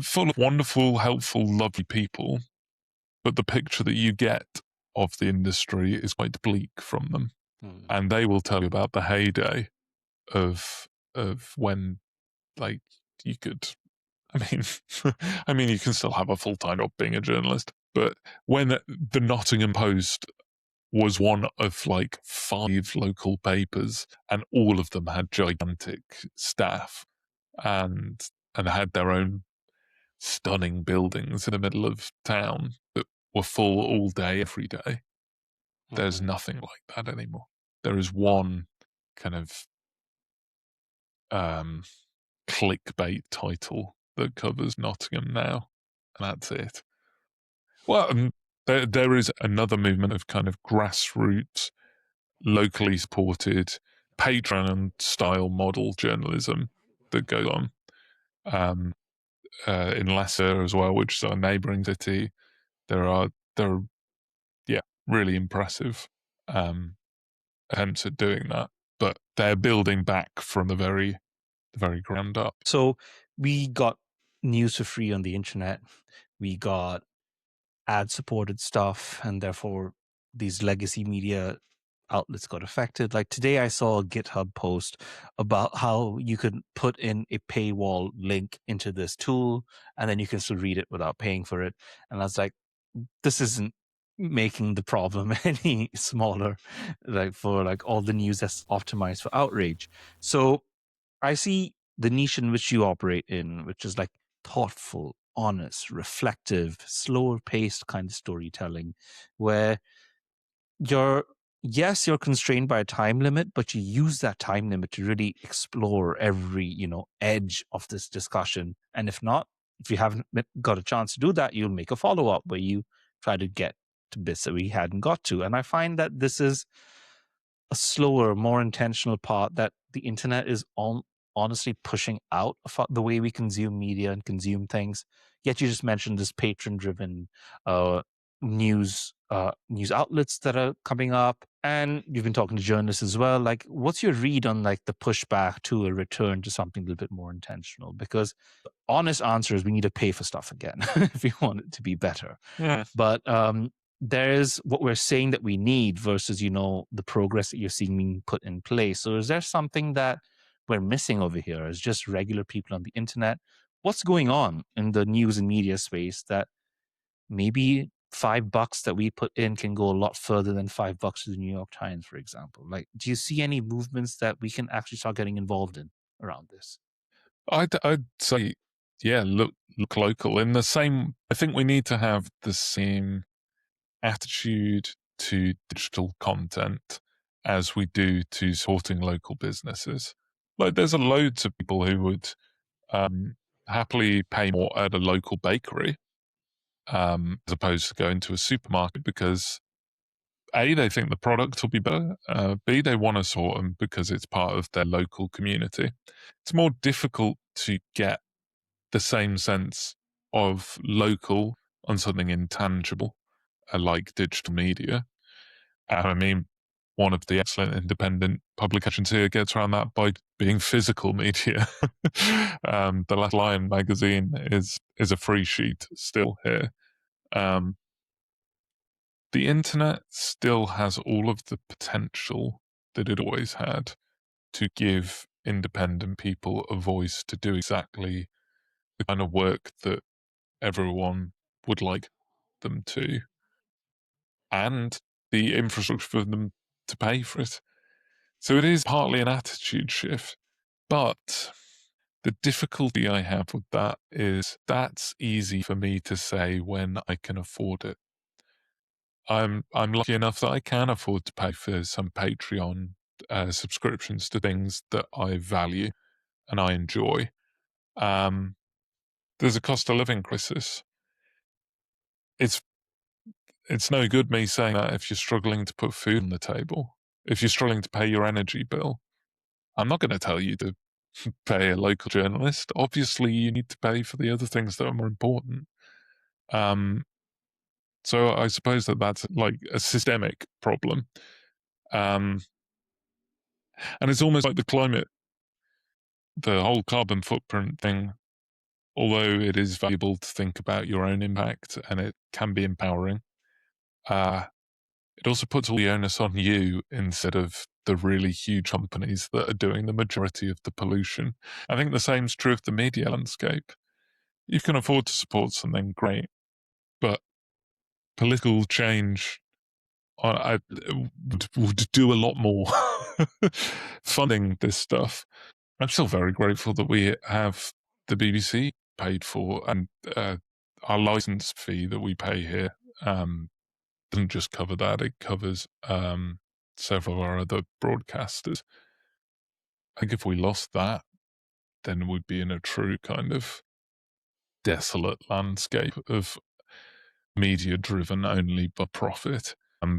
full of wonderful, helpful, lovely people. But the picture that you get of the industry is quite bleak from them, and they will tell you about the heyday of when, like, you could. I mean, you can still have a full-time job being a journalist, but when the Nottingham Post was one of like 5 local papers, and all of them had gigantic staff and had their own stunning buildings in the middle of town that were full all day, every day. There's nothing like that anymore. There is one kind of clickbait title that covers Nottingham now, and that's it. Well, there is another movement of kind of grassroots, locally supported, Patreon-style model journalism that goes on. In Leicester as well, which is our neighbouring city, there are really impressive attempts at doing that, but they're building back from the very ground up. So we got news for free on the internet. We got ad-supported stuff, and therefore these legacy media outlets got affected. Like today I saw a GitHub post about how you could put in a paywall link into this tool and then you can still read it without paying for it. And I was like, this isn't making the problem any smaller, like for like all the news that's optimized for outrage. So I see the niche in which you operate in, which is like thoughtful, honest, reflective, slower paced kind of storytelling, where you're constrained by a time limit, but you use that time limit to really explore every edge of this discussion. And if you haven't got a chance to do that, you'll make a follow-up where you try to get to bits that we hadn't got to. And I find that this is a slower, more intentional part that the internet is honestly pushing out of the way we consume media and consume things. Yet you just mentioned this patron-driven news outlets that are coming up, and you've been talking to journalists as well. Like, what's your read on like the pushback to a return to something a little bit more intentional? Because the honest answer is we need to pay for stuff again if we want it to be better. Yeah. But there's what we're saying that we need versus the progress that you're seeing being put in place. So is there something that we're missing over here as just regular people on the internet? What's going on in the news and media space that maybe $5 that we put in can go a lot further than $5 to the New York Times, for example? Like, do you see any movements that we can actually start getting involved in around this? I'd say, yeah, look local. In the same, I think we need to have the same attitude to digital content as we do to supporting local businesses. Like, there's loads of people who would happily pay more at a local bakery as opposed to going to a supermarket because A, they think the product will be better, B, they want to support them because it's part of their local community. It's more difficult to get the same sense of local on something intangible like digital media. I mean, one of the excellent independent publications here gets around that by being physical media. The Last Lion magazine is a free sheet still here. The internet still has all of the potential that it always had to give independent people a voice to do exactly the kind of work that everyone would like them to, and the infrastructure for them to pay for it. So it is partly an attitude shift, but the difficulty I have with that is that's easy for me to say when I can afford it. I'm lucky enough that I can afford to pay for some Patreon subscriptions to things that I value and I enjoy. There's a cost of living crisis. It's no good me saying that if you're struggling to put food on the table, if you're struggling to pay your energy bill. I'm not going to tell you to pay a local journalist. Obviously, you need to pay for the other things that are more important. So I suppose that's like a systemic problem. And it's almost like the climate, the whole carbon footprint thing, although it is valuable to think about your own impact and it can be empowering, it also puts all the onus on you instead of the really huge companies that are doing the majority of the pollution. I think the same is true of the media landscape. You can afford to support something, great, but political change I would do a lot more funding this stuff. I'm still very grateful that we have the BBC paid for, and our license fee that we pay here doesn't just cover that, it covers several of our other broadcasters. I think if we lost that, then we'd be in a true kind of desolate landscape of media driven only by profit.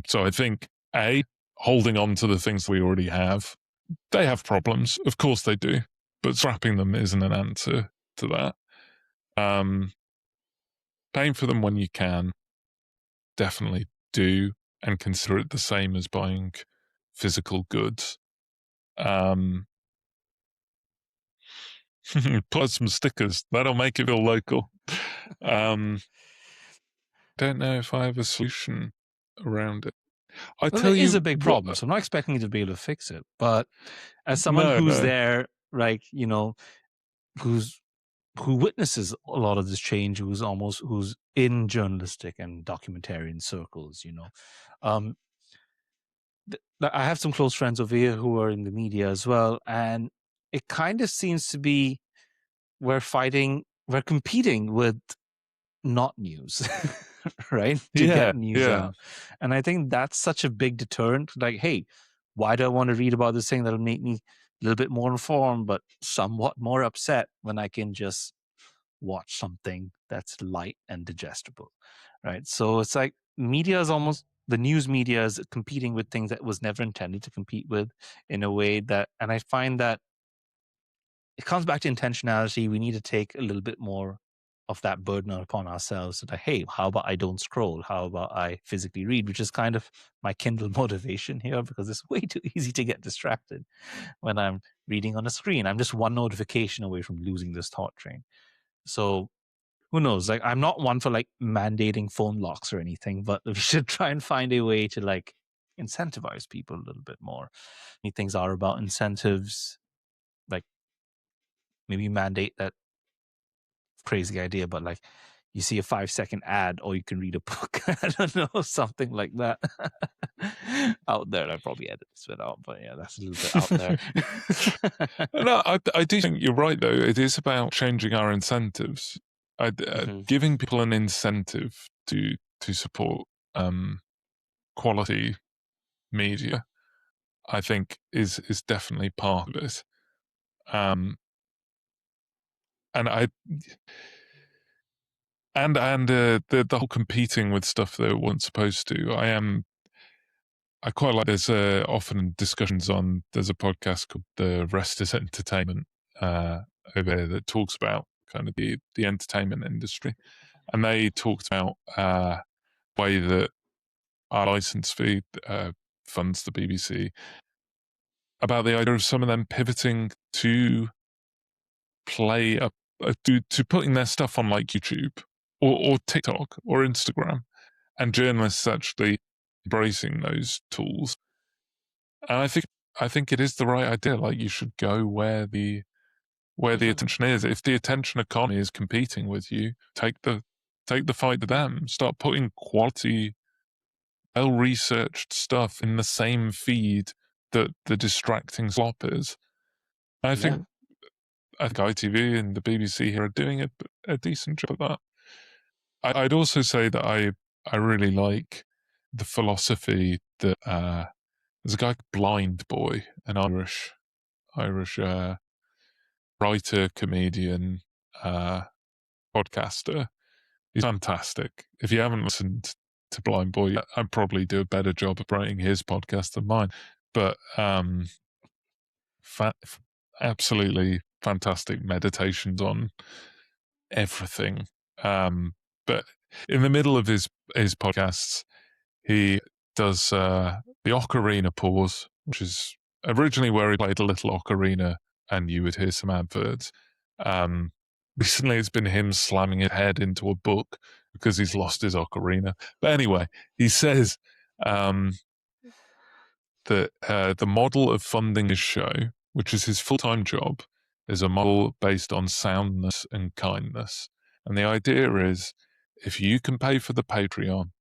So I think, A, holding on to the things we already have, they have problems. Of course they do. But scrapping them isn't an answer to that. Paying for them when you can, definitely do, and consider it the same as buying physical goods. Put some stickers. That'll make it feel local. Don't know if I have a solution around it. Well, it is a big problem, so I'm not expecting you to be able to fix it. But as someone who's there, like, who witnesses a lot of this change, who's in journalistic and documentarian circles, I have some close friends over here who are in the media as well, and it kind of seems to be we're competing with not news, right? To get news out. And I think that's such a big deterrent. Like, hey, why do I want to read about this thing that'll make me a little bit more informed, but somewhat more upset when I can just watch something that's light and digestible, right? So it's like the news media is competing with things that was never intended to compete with in a way that, and I find that it comes back to intentionality. We need to take a little bit more of that burden upon ourselves. So that, hey, how about I don't scroll? How about I physically read? Which is kind of my Kindle motivation here, because it's way too easy to get distracted when I'm reading on a screen. I'm just one notification away from losing this thought train. So who knows? Like, I'm not one for like mandating phone locks or anything, but we should try and find a way to like incentivize people a little bit more. Many things are about incentives, like maybe mandate that crazy idea, but like you see a 5-second ad, or you can read a book. I don't know, something like that. Out there. I probably edit this bit out, but yeah, that's a little bit out there. No, I do think you're right, though. It is about changing our incentives. Giving people an incentive to support quality media, I think, is definitely part of it. And the whole competing with stuff that it wasn't supposed to. I quite like. There's often discussions on. There's a podcast called The Rest is Entertainment over there that talks about kind of the entertainment industry, and they talked about way that our license fee funds the BBC, about the idea of some of them pivoting to play up to putting their stuff on like YouTube or TikTok or Instagram, and journalists actually embracing those tools. And I think it is the right idea. Like, you should go where the attention is. If the attention economy is competing with you, take the fight to them. Start putting quality, well-researched stuff in the same feed that the distracting slop is. I think ITV and the BBC here are doing a decent job of that. I'd also say that I really like the philosophy that there's a guy, Blind Boy, an Irish writer, comedian, podcaster. He's fantastic. If you haven't listened to Blind Boy, I'd probably do a better job of writing his podcast than mine. But absolutely fantastic meditations on everything. But in the middle of his podcasts, he does the ocarina pause, which is originally where he played a little ocarina and you would hear some adverts. Recently, it's been him slamming his head into a book because he's lost his ocarina. But anyway, he says that the model of funding his show, which is his full-time job, is a model based on soundness and kindness. And the idea is, if you can pay for the Patreon,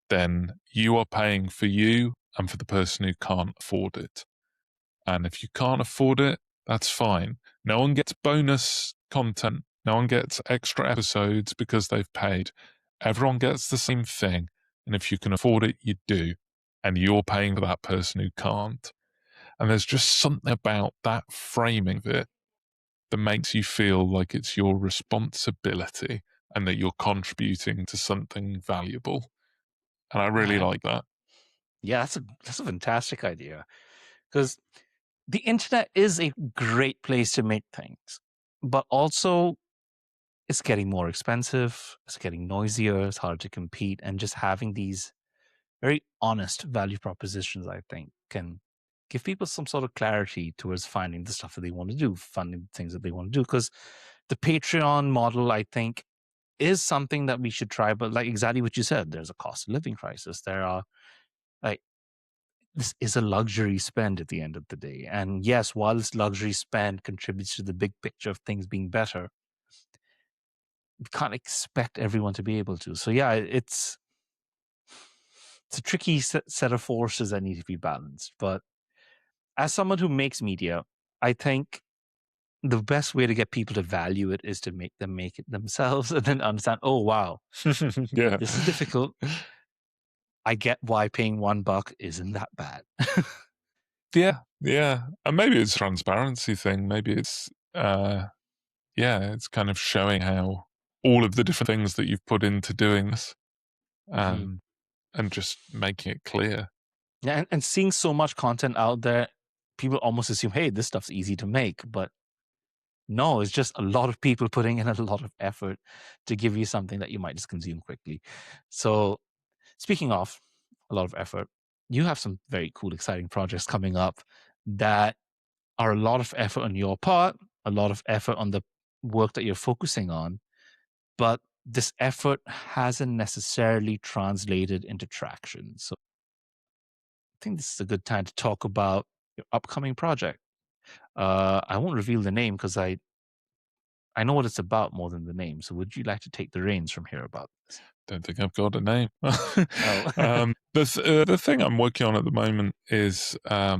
then you are paying for you and for the person who can't afford it. And if you can't afford it, that's fine. No one gets bonus content. No one gets extra episodes because they've paid. Everyone gets the same thing. And if you can afford it, you do. And you're paying for that person who can't. And there's just something about that framing of it that makes you feel like it's your responsibility and that you're contributing to something valuable. And I really like that. Yeah, that's a fantastic idea, because the internet is a great place to make things, but also it's getting more expensive, it's getting noisier, it's hard to compete, and just having these very honest value propositions, I think, can give people some sort of clarity towards finding the stuff that they want to do, funding the things that they want to do. Because the Patreon model, I think, is something that we should try. But like exactly what you said, there's a cost of living crisis. There are, like, this is a luxury spend at the end of the day. And yes, while this luxury spend contributes to the big picture of things being better, we can't expect everyone to be able to. So yeah, it's a tricky set of forces that need to be balanced. But as someone who makes media, I think the best way to get people to value it is to make them make it themselves, and then understand, oh, wow, Yeah, this is difficult. I get why paying $1 isn't that bad. Yeah. And maybe it's a transparency thing. Maybe it's, it's kind of showing how all of the different things that you've put into doing this, and just making it clear. Yeah, and seeing so much content out there, people almost assume, hey, this stuff's easy to make, but No, it's just a lot of people putting in a lot of effort to give you something that you might just consume quickly. So, speaking of a lot of effort, you have some very cool, exciting projects coming up that are a lot of effort on your part, a lot of effort on the work that you're focusing on, but this effort hasn't necessarily translated into traction. So I think this is a good time to talk about your upcoming project. I won't reveal the name because I know what it's about more than the name. So would you like to take the reins from here about this? Don't think I've got a name. Oh. The thing I'm working on at the moment is a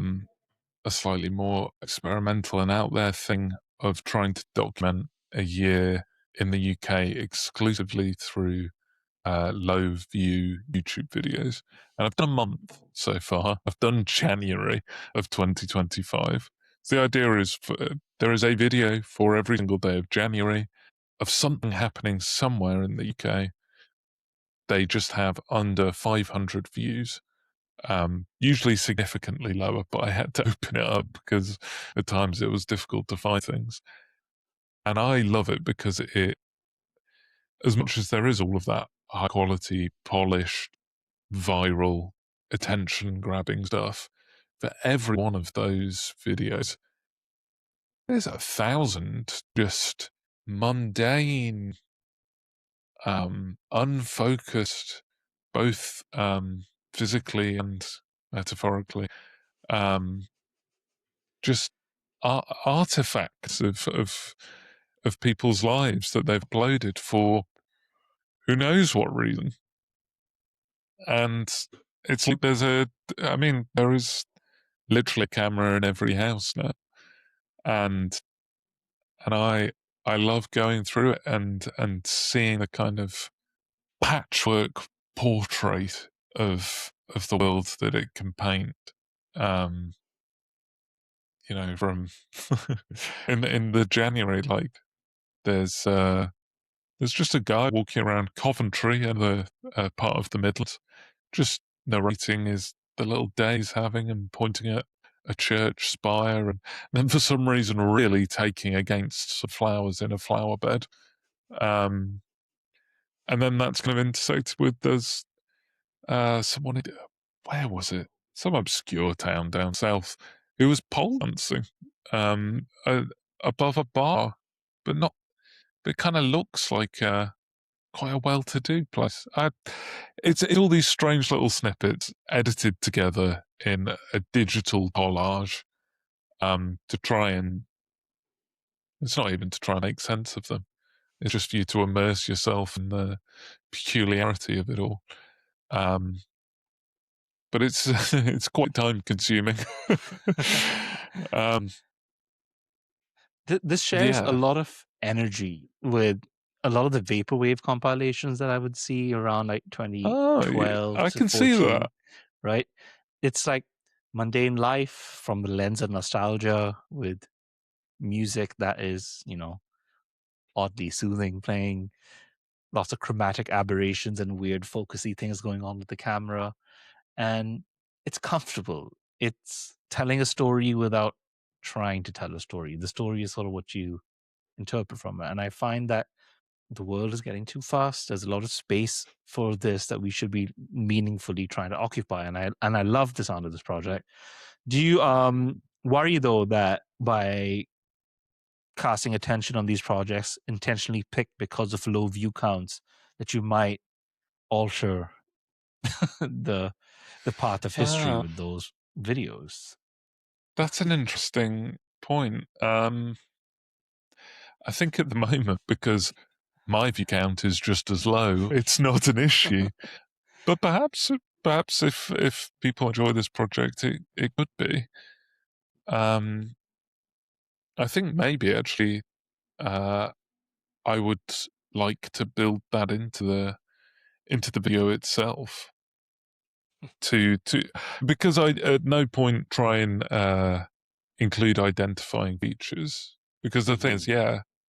slightly more experimental and out there thing of trying to document a year in the UK exclusively through low view YouTube videos. And I've done a month so far. I've done January of 2025. So the idea is there is a video for every single day of January of something happening somewhere in the UK. They just have under 500 views. Usually significantly lower, but I had to open it up because at times it was difficult to find things. And I love it because it, as much as there is all of that high quality, polished, viral, attention grabbing stuff, for every one of those videos, there's 1,000 just mundane, unfocused, both physically and metaphorically, just artifacts of people's lives that they've uploaded for who knows what reason. And it's like there is literally a camera in every house now, and I love going through it and seeing the kind of patchwork portrait of the world that it can paint. From in the January, like there's just a guy walking around Coventry and the part of the Midlands, just narrating the little day he's having and pointing at a church spire, and then for some reason really taking against some flowers in a flower bed. And then that's kind of intersected with there's someone, where was it? Some obscure town down south who was pole dancing above a bar, but not. But it kind of looks like quite a well-to-do place. It's all these strange little snippets edited together in a digital collage to try and. It's not even to try and make sense of them. It's just for you to immerse yourself in the peculiarity of it all. But it's it's quite time consuming. This shares Yeah. a lot of energy with a lot of the vaporwave compilations that I would see around like 2012 I to can 14, see that. right? It's like mundane life from the lens of nostalgia with music that is, oddly soothing, playing lots of chromatic aberrations and weird focusy things going on with the camera. And it's comfortable. It's telling a story without trying to tell a story. The story is sort of what you interpret from it. And I find that the world is getting too fast. There's a lot of space for this that we should be meaningfully trying to occupy. And I love the sound of this project. Do you worry though that by casting attention on these projects intentionally picked because of low view counts that you might alter the path of history with those videos? That's an interesting point. I think at the moment, because my view count is just as low, it's not an issue. But perhaps if people enjoy this project, it could be. I think maybe actually, I would like to build that into the video itself. Because I at no point try and include identifying features, because the thing is,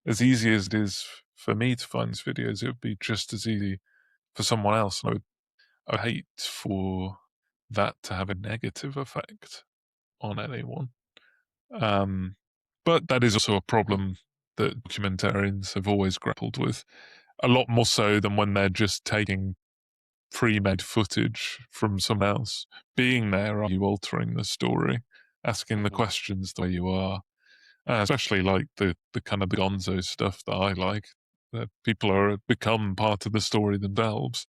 as easy as it is for me to find these videos, it would be just as easy for someone else. And I would hate for that to have a negative effect on anyone. But that is also a problem that documentarians have always grappled with, a lot more so than when they're just taking pre-made footage from someone else. Being there, are you altering the story, asking the questions the way you are, especially like the kind of the gonzo stuff that I like, that people are become part of the story themselves.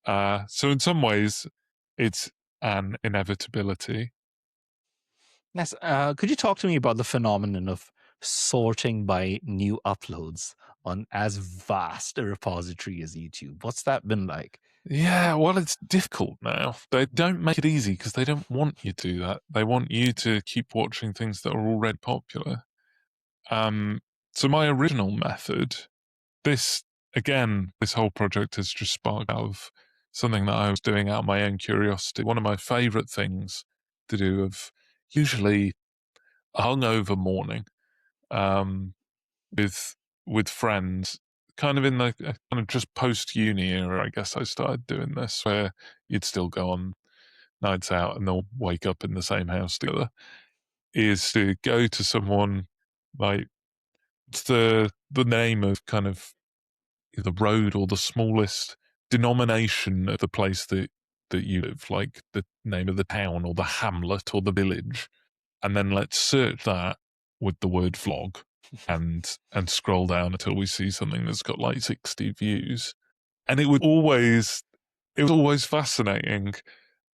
So in some ways, it's an inevitability. Yes. Could you talk to me about the phenomenon of sorting by new uploads on as vast a repository as YouTube? What's that been like? Yeah, well, it's difficult now. They don't make it easy because they don't want you to do that. They want you to keep watching things that are already popular. So my original method, this whole project has just sparked out of something that I was doing out of my own curiosity. One of my favorite things to do of usually a hungover morning, with friends, kind of in the kind of just post uni era, I guess I started doing this, where you'd still go on nights out and they'll wake up in the same house together, is to go to someone, like, it's the name of kind of the road or the smallest denomination of the place that you live, like the name of the town or the hamlet or the village, and then let's search that with the word vlog and scroll down until we see something that's got like 60 views. And it was always fascinating,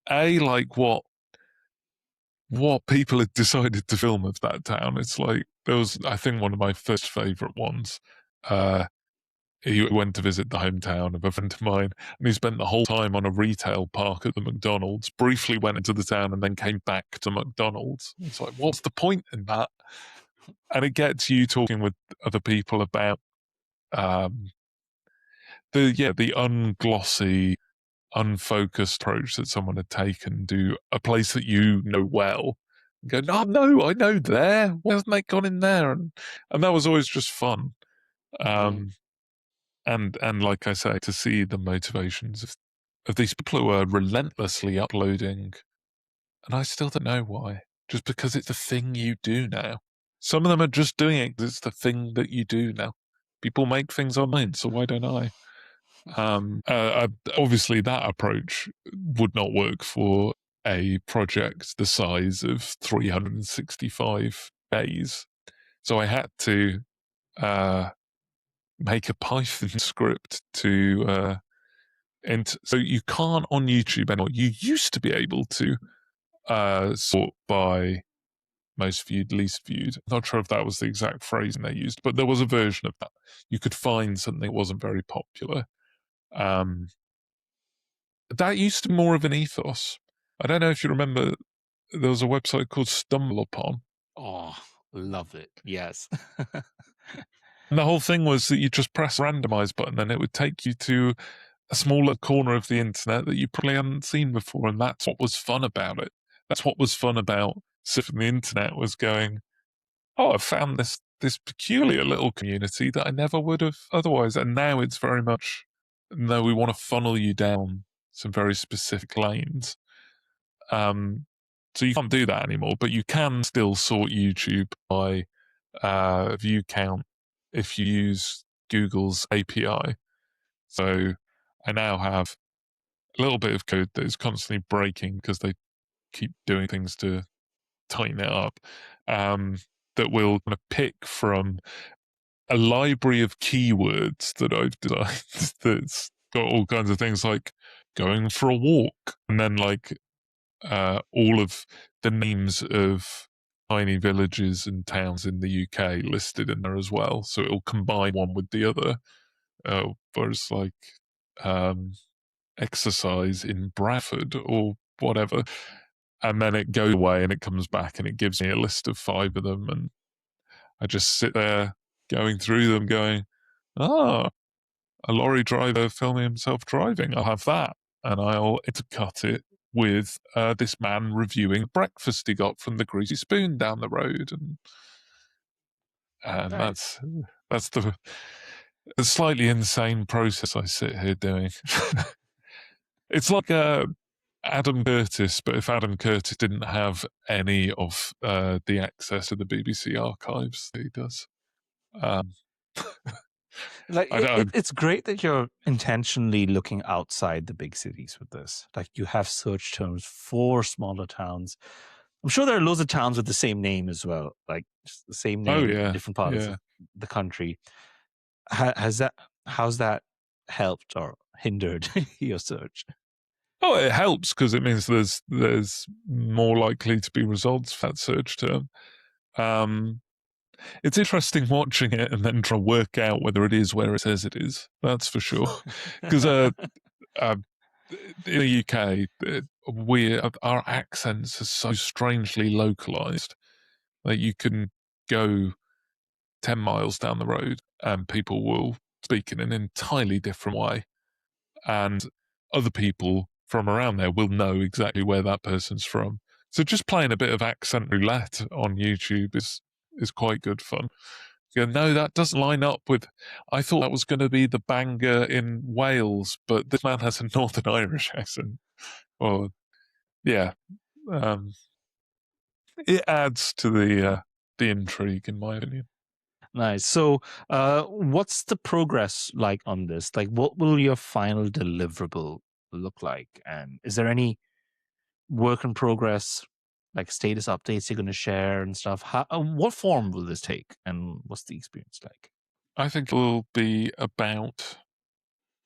like what people had decided to film of that town. It's like, there was, I think, one of my first favorite ones. He went to visit the hometown of a friend of mine, and he spent the whole time on a retail park at the McDonald's, briefly went into the town, and then came back to McDonald's. It's like, what's the point in that? And it gets you talking with other people about the unglossy, unfocused approach that someone had taken to a place that you know well. And go, no, I know there. Why hasn't they gone in there? And that was always just fun. And like I say, to see the motivations of these people who are relentlessly uploading, and I still don't know why. Just because it's the thing you do now. Some of them are just doing it because it's the thing that you do now. People make things online, so why don't I? Obviously, that approach would not work for a project the size of 365 days. So I had to make a Python script to so you can't on YouTube anymore. You used to be able to sort by most viewed, least viewed. I'm not sure if that was the exact phrasing they used, but there was a version of that. You could find something that wasn't very popular. That used to be more of an ethos. I don't know if you remember, there was a website called Stumble Upon. Oh, love it. Yes. And the whole thing was that you just press a randomize button and it would take you to a smaller corner of the internet that you probably hadn't seen before. And that's what was fun about it. That's what was fun about surfing the internet, was going, oh, I found this peculiar little community that I never would have otherwise. And now it's very much, no, we want to funnel you down some very specific lanes. So you can't do that anymore, but you can still sort YouTube by view count if you use Google's API. So I now have a little bit of code that is constantly breaking because they keep doing things to tighten it up, that will kind of pick from a library of keywords that I've designed that's got all kinds of things like going for a walk, and then like all of the names of tiny villages and towns in the UK listed in there as well. So it'll combine one with the other. Whereas like exercise in Bradford or whatever. And then it goes away and it comes back and it gives me a list of 5 of them. And I just sit there going through them going, a lorry driver filming himself driving. I'll have that. And I'll intercut it with this man reviewing breakfast he got from the Greasy Spoon down the road. And Nice. that's the slightly insane process I sit here doing. It's like Adam Curtis, but if Adam Curtis didn't have any of the access to the BBC archives that he does. Like I don't. it's great that you're intentionally looking outside the big cities with this. Like you have search terms for smaller towns. I'm sure there are loads of towns with the same name as well, like just the same Oh name, yeah, different parts yeah. of the country. How's that helped or hindered your search? Oh, it helps because it means there's more likely to be results for that search term. It's interesting watching it and then trying to work out whether it is where it says it is. That's for sure. Because uh, in the UK, our accents are so strangely localized that you can go 10 miles down the road and people will speak in an entirely different way. And other people from around there will know exactly where that person's from. So just playing a bit of accent roulette on YouTube is quite good fun. You go, no, that doesn't line up with. I thought that was going to be the banger in Wales, but this man has a Northern Irish accent. Or yeah, um, it adds to the intrigue, in my opinion. Nice. So, what's the progress like on this? Like, what will your final deliverable look like? And is there any work in progress, like status updates you're going to share and stuff? What form will this take, and what's the experience like? I think it will be about.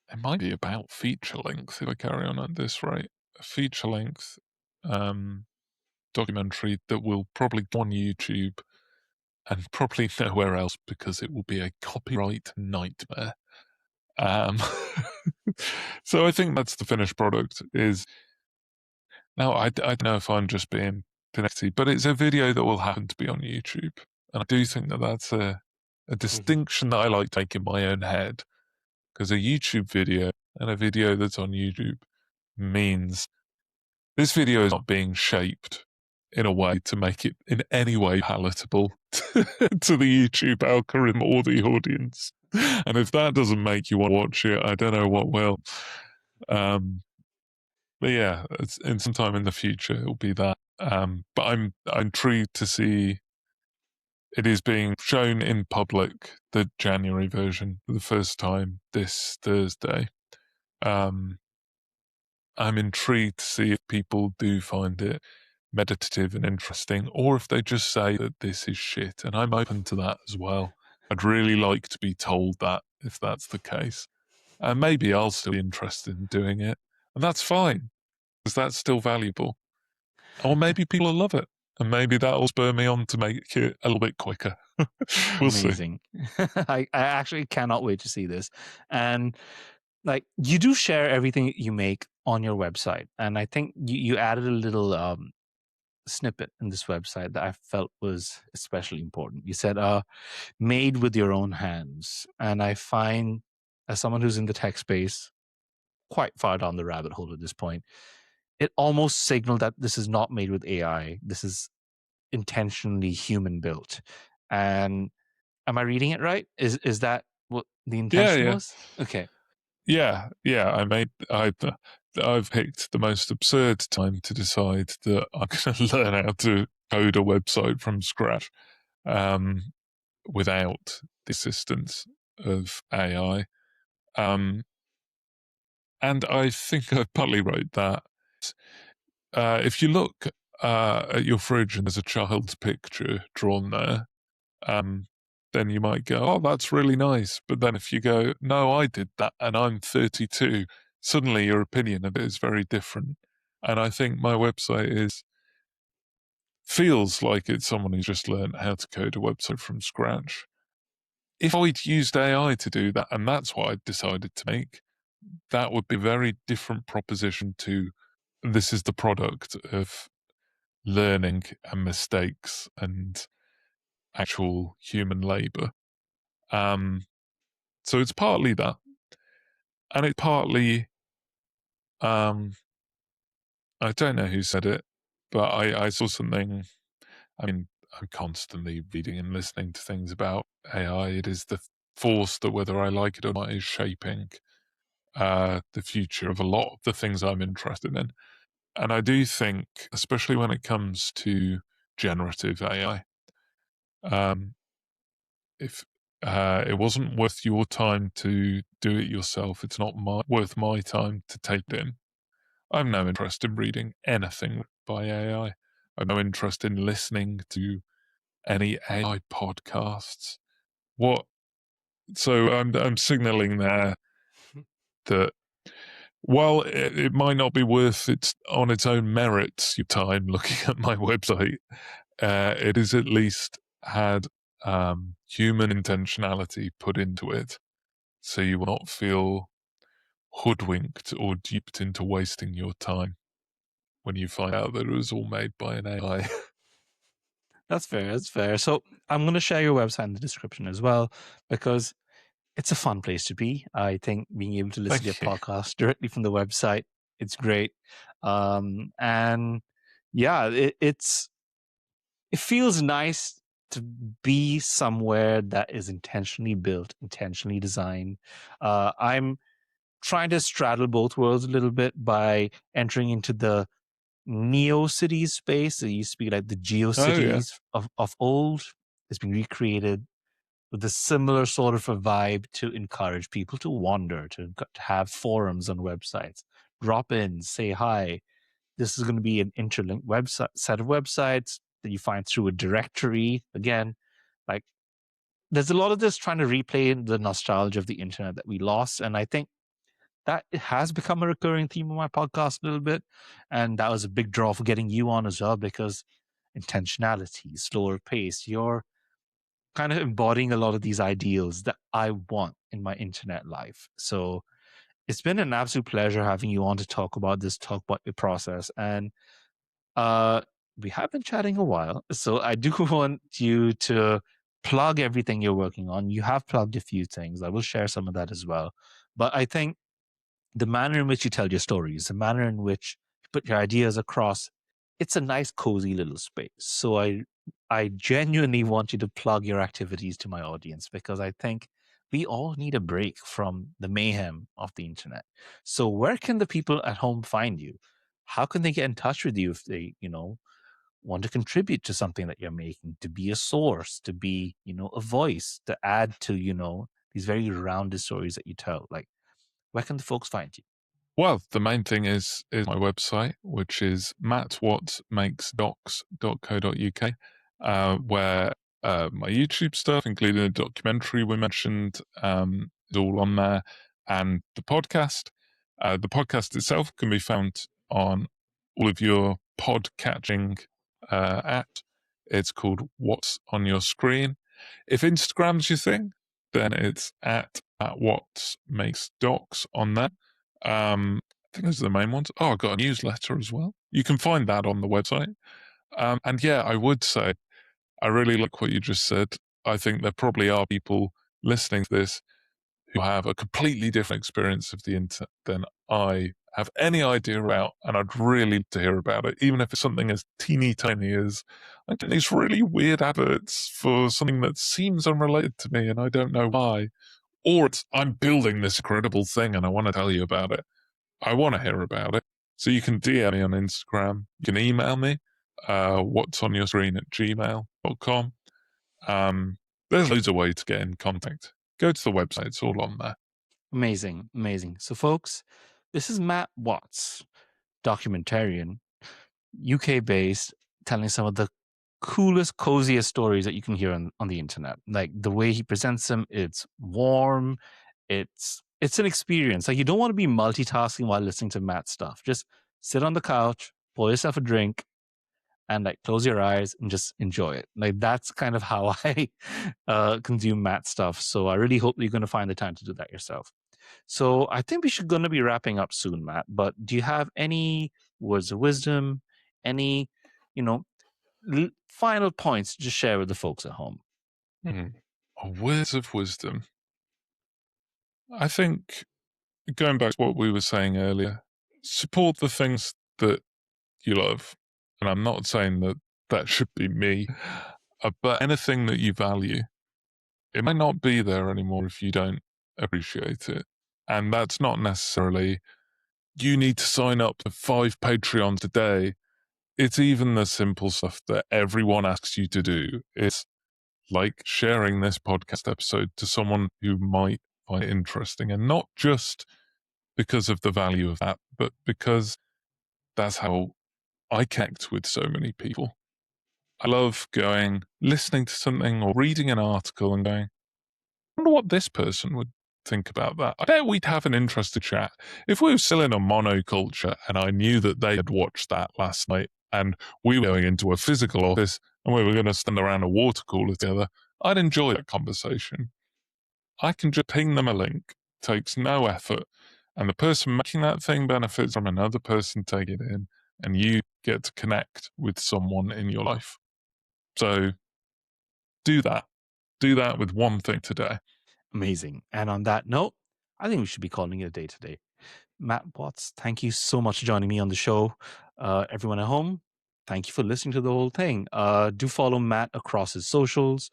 It might be about feature length if I carry on at this rate. A feature length documentary that will probably go on YouTube and probably nowhere else because it will be a copyright nightmare. Um, so I think that's the finished product. Is now I don't know if I'm just being pinky, but it's a video that will happen to be on YouTube, and I do think that that's a distinction that I like to make in my own head because a YouTube video and a video that's on YouTube means this video is not being shaped in a way to make it in any way palatable to the YouTube algorithm or the audience. And if that doesn't make you want to watch it, I don't know what will. But yeah, it's in some time in the future it'll be that. But I'm intrigued to see it is being shown in public, the January version, for the first time this Thursday. I'm intrigued to see if people do find it meditative and interesting, or if they just say that this is shit. And I'm open to that as well. I'd really like to be told that if that's the case. And maybe I'll still be interested in doing it. And that's fine, because that's still valuable. Or maybe people will love it. And maybe that'll spur me on to make it a little bit quicker. We'll see. Amazing. I actually cannot wait to see this. And like you do share everything you make on your website. And I think you added a little snippet in this website that I felt was especially important. You said, made with your own hands. And I find, as someone who's in the tech space, quite far down the rabbit hole at this point, it almost signaled that this is not made with AI. This is intentionally human built. And am I reading it right? Is that what the intention Yeah. was? Okay. Yeah. I've picked the most absurd time to decide that I'm going to learn how to code a website from scratch without the assistance of AI. And I think I partly wrote that. If you look at your fridge and there's a child's picture drawn there, then you might go, oh, that's really nice. But then if you go, no, I did that and I'm 32, suddenly your opinion of it is very different. And I think my website feels like it's someone who's just learned how to code a website from scratch. If I'd used AI to do that, and that's what I decided to make, that would be a very different proposition to this is the product of learning and mistakes and actual human labor. So it's partly that. And it's partly, I don't know who said it, but I saw something. I mean, I'm constantly reading and listening to things about AI. It is the force that, whether I like it or not, is shaping the future of a lot of the things I'm interested in. And I do think, especially when it comes to generative AI, if It wasn't worth your time to do it yourself. It's not worth my time to take it in. I have no interest in reading anything by AI. I have no interest in listening to any AI podcasts. What? So I'm signaling there that while it might not be worth it on its own merits, your time looking at my website, it has at least had human intentionality put into it, so you will not feel hoodwinked or duped into wasting your time when you find out that it was all made by an AI. That's fair. That's fair. So I'm going to share your website in the description as well, because it's a fun place to be. I think being able to listen to your podcast directly from the website, it's great. And yeah, it feels nice to be somewhere that is intentionally built, intentionally designed. I'm trying to straddle both worlds a little bit by entering into the NeoCities space. It used to be like the GeoCities of old. It's been recreated with a similar sort of a vibe to encourage people to wander, to have forums on websites, drop in, say hi. This is going to be an interlinked website set of websites that you find through a directory. Again, like there's a lot of this trying to replay the nostalgia of the internet that we lost, and I think that it has become a recurring theme of my podcast a little bit. And that was a big draw for getting you on as well, because intentionality, slower pace, you're kind of embodying a lot of these ideals that I want in my internet life. So it's been an absolute pleasure having you on to talk about this, talk about your process. And we have been chatting a while. So I do want you to plug everything you're working on. You have plugged a few things. I will share some of that as well. But I think the manner in which you tell your stories, the manner in which you put your ideas across, it's a nice, cozy little space. So I genuinely want you to plug your activities to my audience, because I think we all need a break from the mayhem of the internet. So where can the people at home find you? How can they get in touch with you if they, want to contribute to something that you're making, to be a source, to be, a voice, to add to, these very rounded stories that you tell? Like, where can the folks find you? Well, the main thing is my website, which is mattwhatmakesdocs.co.uk, where my YouTube stuff, including the documentary we mentioned, is all on there, and the podcast. The podcast itself can be found on all of your pod-catching apps. It's called What's on Your Screen. If Instagram's your thing, then it's at whatmakesdocs on there. I think those are the main ones. Oh, I've got a newsletter as well. You can find that on the website. And yeah, I would say, I really like what you just said. I think there probably are people listening to this who have a completely different experience of the internet than I have any idea about, and I'd really like to hear about it, even if it's something as teeny tiny as I get these really weird adverts for something that seems unrelated to me and I don't know why. Or it's I'm building this incredible thing and I want to tell you about it. I want to hear about it. So you can DM me on Instagram. You can email me, what's on your screen at gmail.com. There's loads of ways to get in contact. Go to the website. It's all on there. Amazing. Amazing. So, folks, this is Matt Watts, documentarian, UK based, telling some of the coolest, coziest stories that you can hear on the internet. Like the way he presents them, it's warm. It's an experience. Like you don't want to be multitasking while listening to Matt's stuff. Just sit on the couch, pour yourself a drink, and like close your eyes and just enjoy it. Like that's kind of how I consume Matt's stuff. So I really hope that you're going to find the time to do that yourself. So I think we should going to be wrapping up soon, Matt. But do you have any words of wisdom, any, final points to just share with the folks at home? Words of wisdom. I think going back to what we were saying earlier, support the things that you love. And I'm not saying that that should be me, but anything that you value, it might not be there anymore if you don't appreciate it. And that's not necessarily you need to sign up to 5 Patreons a day. It's even the simple stuff that everyone asks you to do. It's like sharing this podcast episode to someone who might find it interesting, and not just because of the value of that, but because that's how I connect with so many people. I love listening to something or reading an article and going, I wonder what this person would think about that. I bet we'd have an interesting chat. If we were still in a monoculture and I knew that they had watched that last night and we were going into a physical office and we were going to stand around a water cooler together, I'd enjoy that conversation. I can just ping them a link, takes no effort, and the person making that thing benefits from another person taking it in, and you get to connect with someone in your life. So do that. Do that with one thing today. Amazing. And on that note, I think we should be calling it a day today. Matt Watts, thank you so much for joining me on the show. Everyone at home, thank you for listening to the whole thing. Do follow Matt across his socials.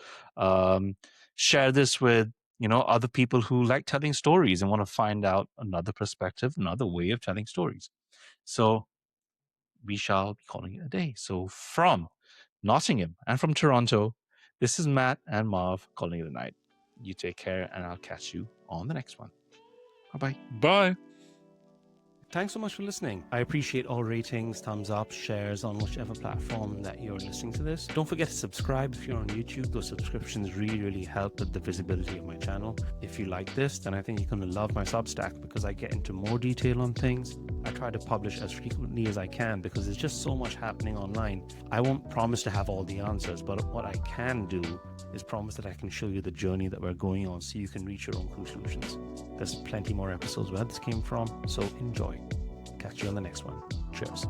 Share this with other people who like telling stories and want to find out another perspective, another way of telling stories. So we shall be calling it a day. So from Nottingham and from Toronto, this is Matt and Marv calling it a night. You take care, and I'll catch you on the next one. Bye-bye. Bye. Thanks so much for listening. I appreciate all ratings, thumbs up, shares on whichever platform that you're listening to this. Don't forget to subscribe if you're on YouTube. Those subscriptions really, really help with the visibility of my channel. If you like this, then I think you're going to love my Substack because I get into more detail on things. I try to publish as frequently as I can because there's just so much happening online. I won't promise to have all the answers, but what I can do is promise that I can show you the journey that we're going on so you can reach your own conclusions. There's plenty more episodes where this came from, so enjoy. Catch you on the next one. Cheers.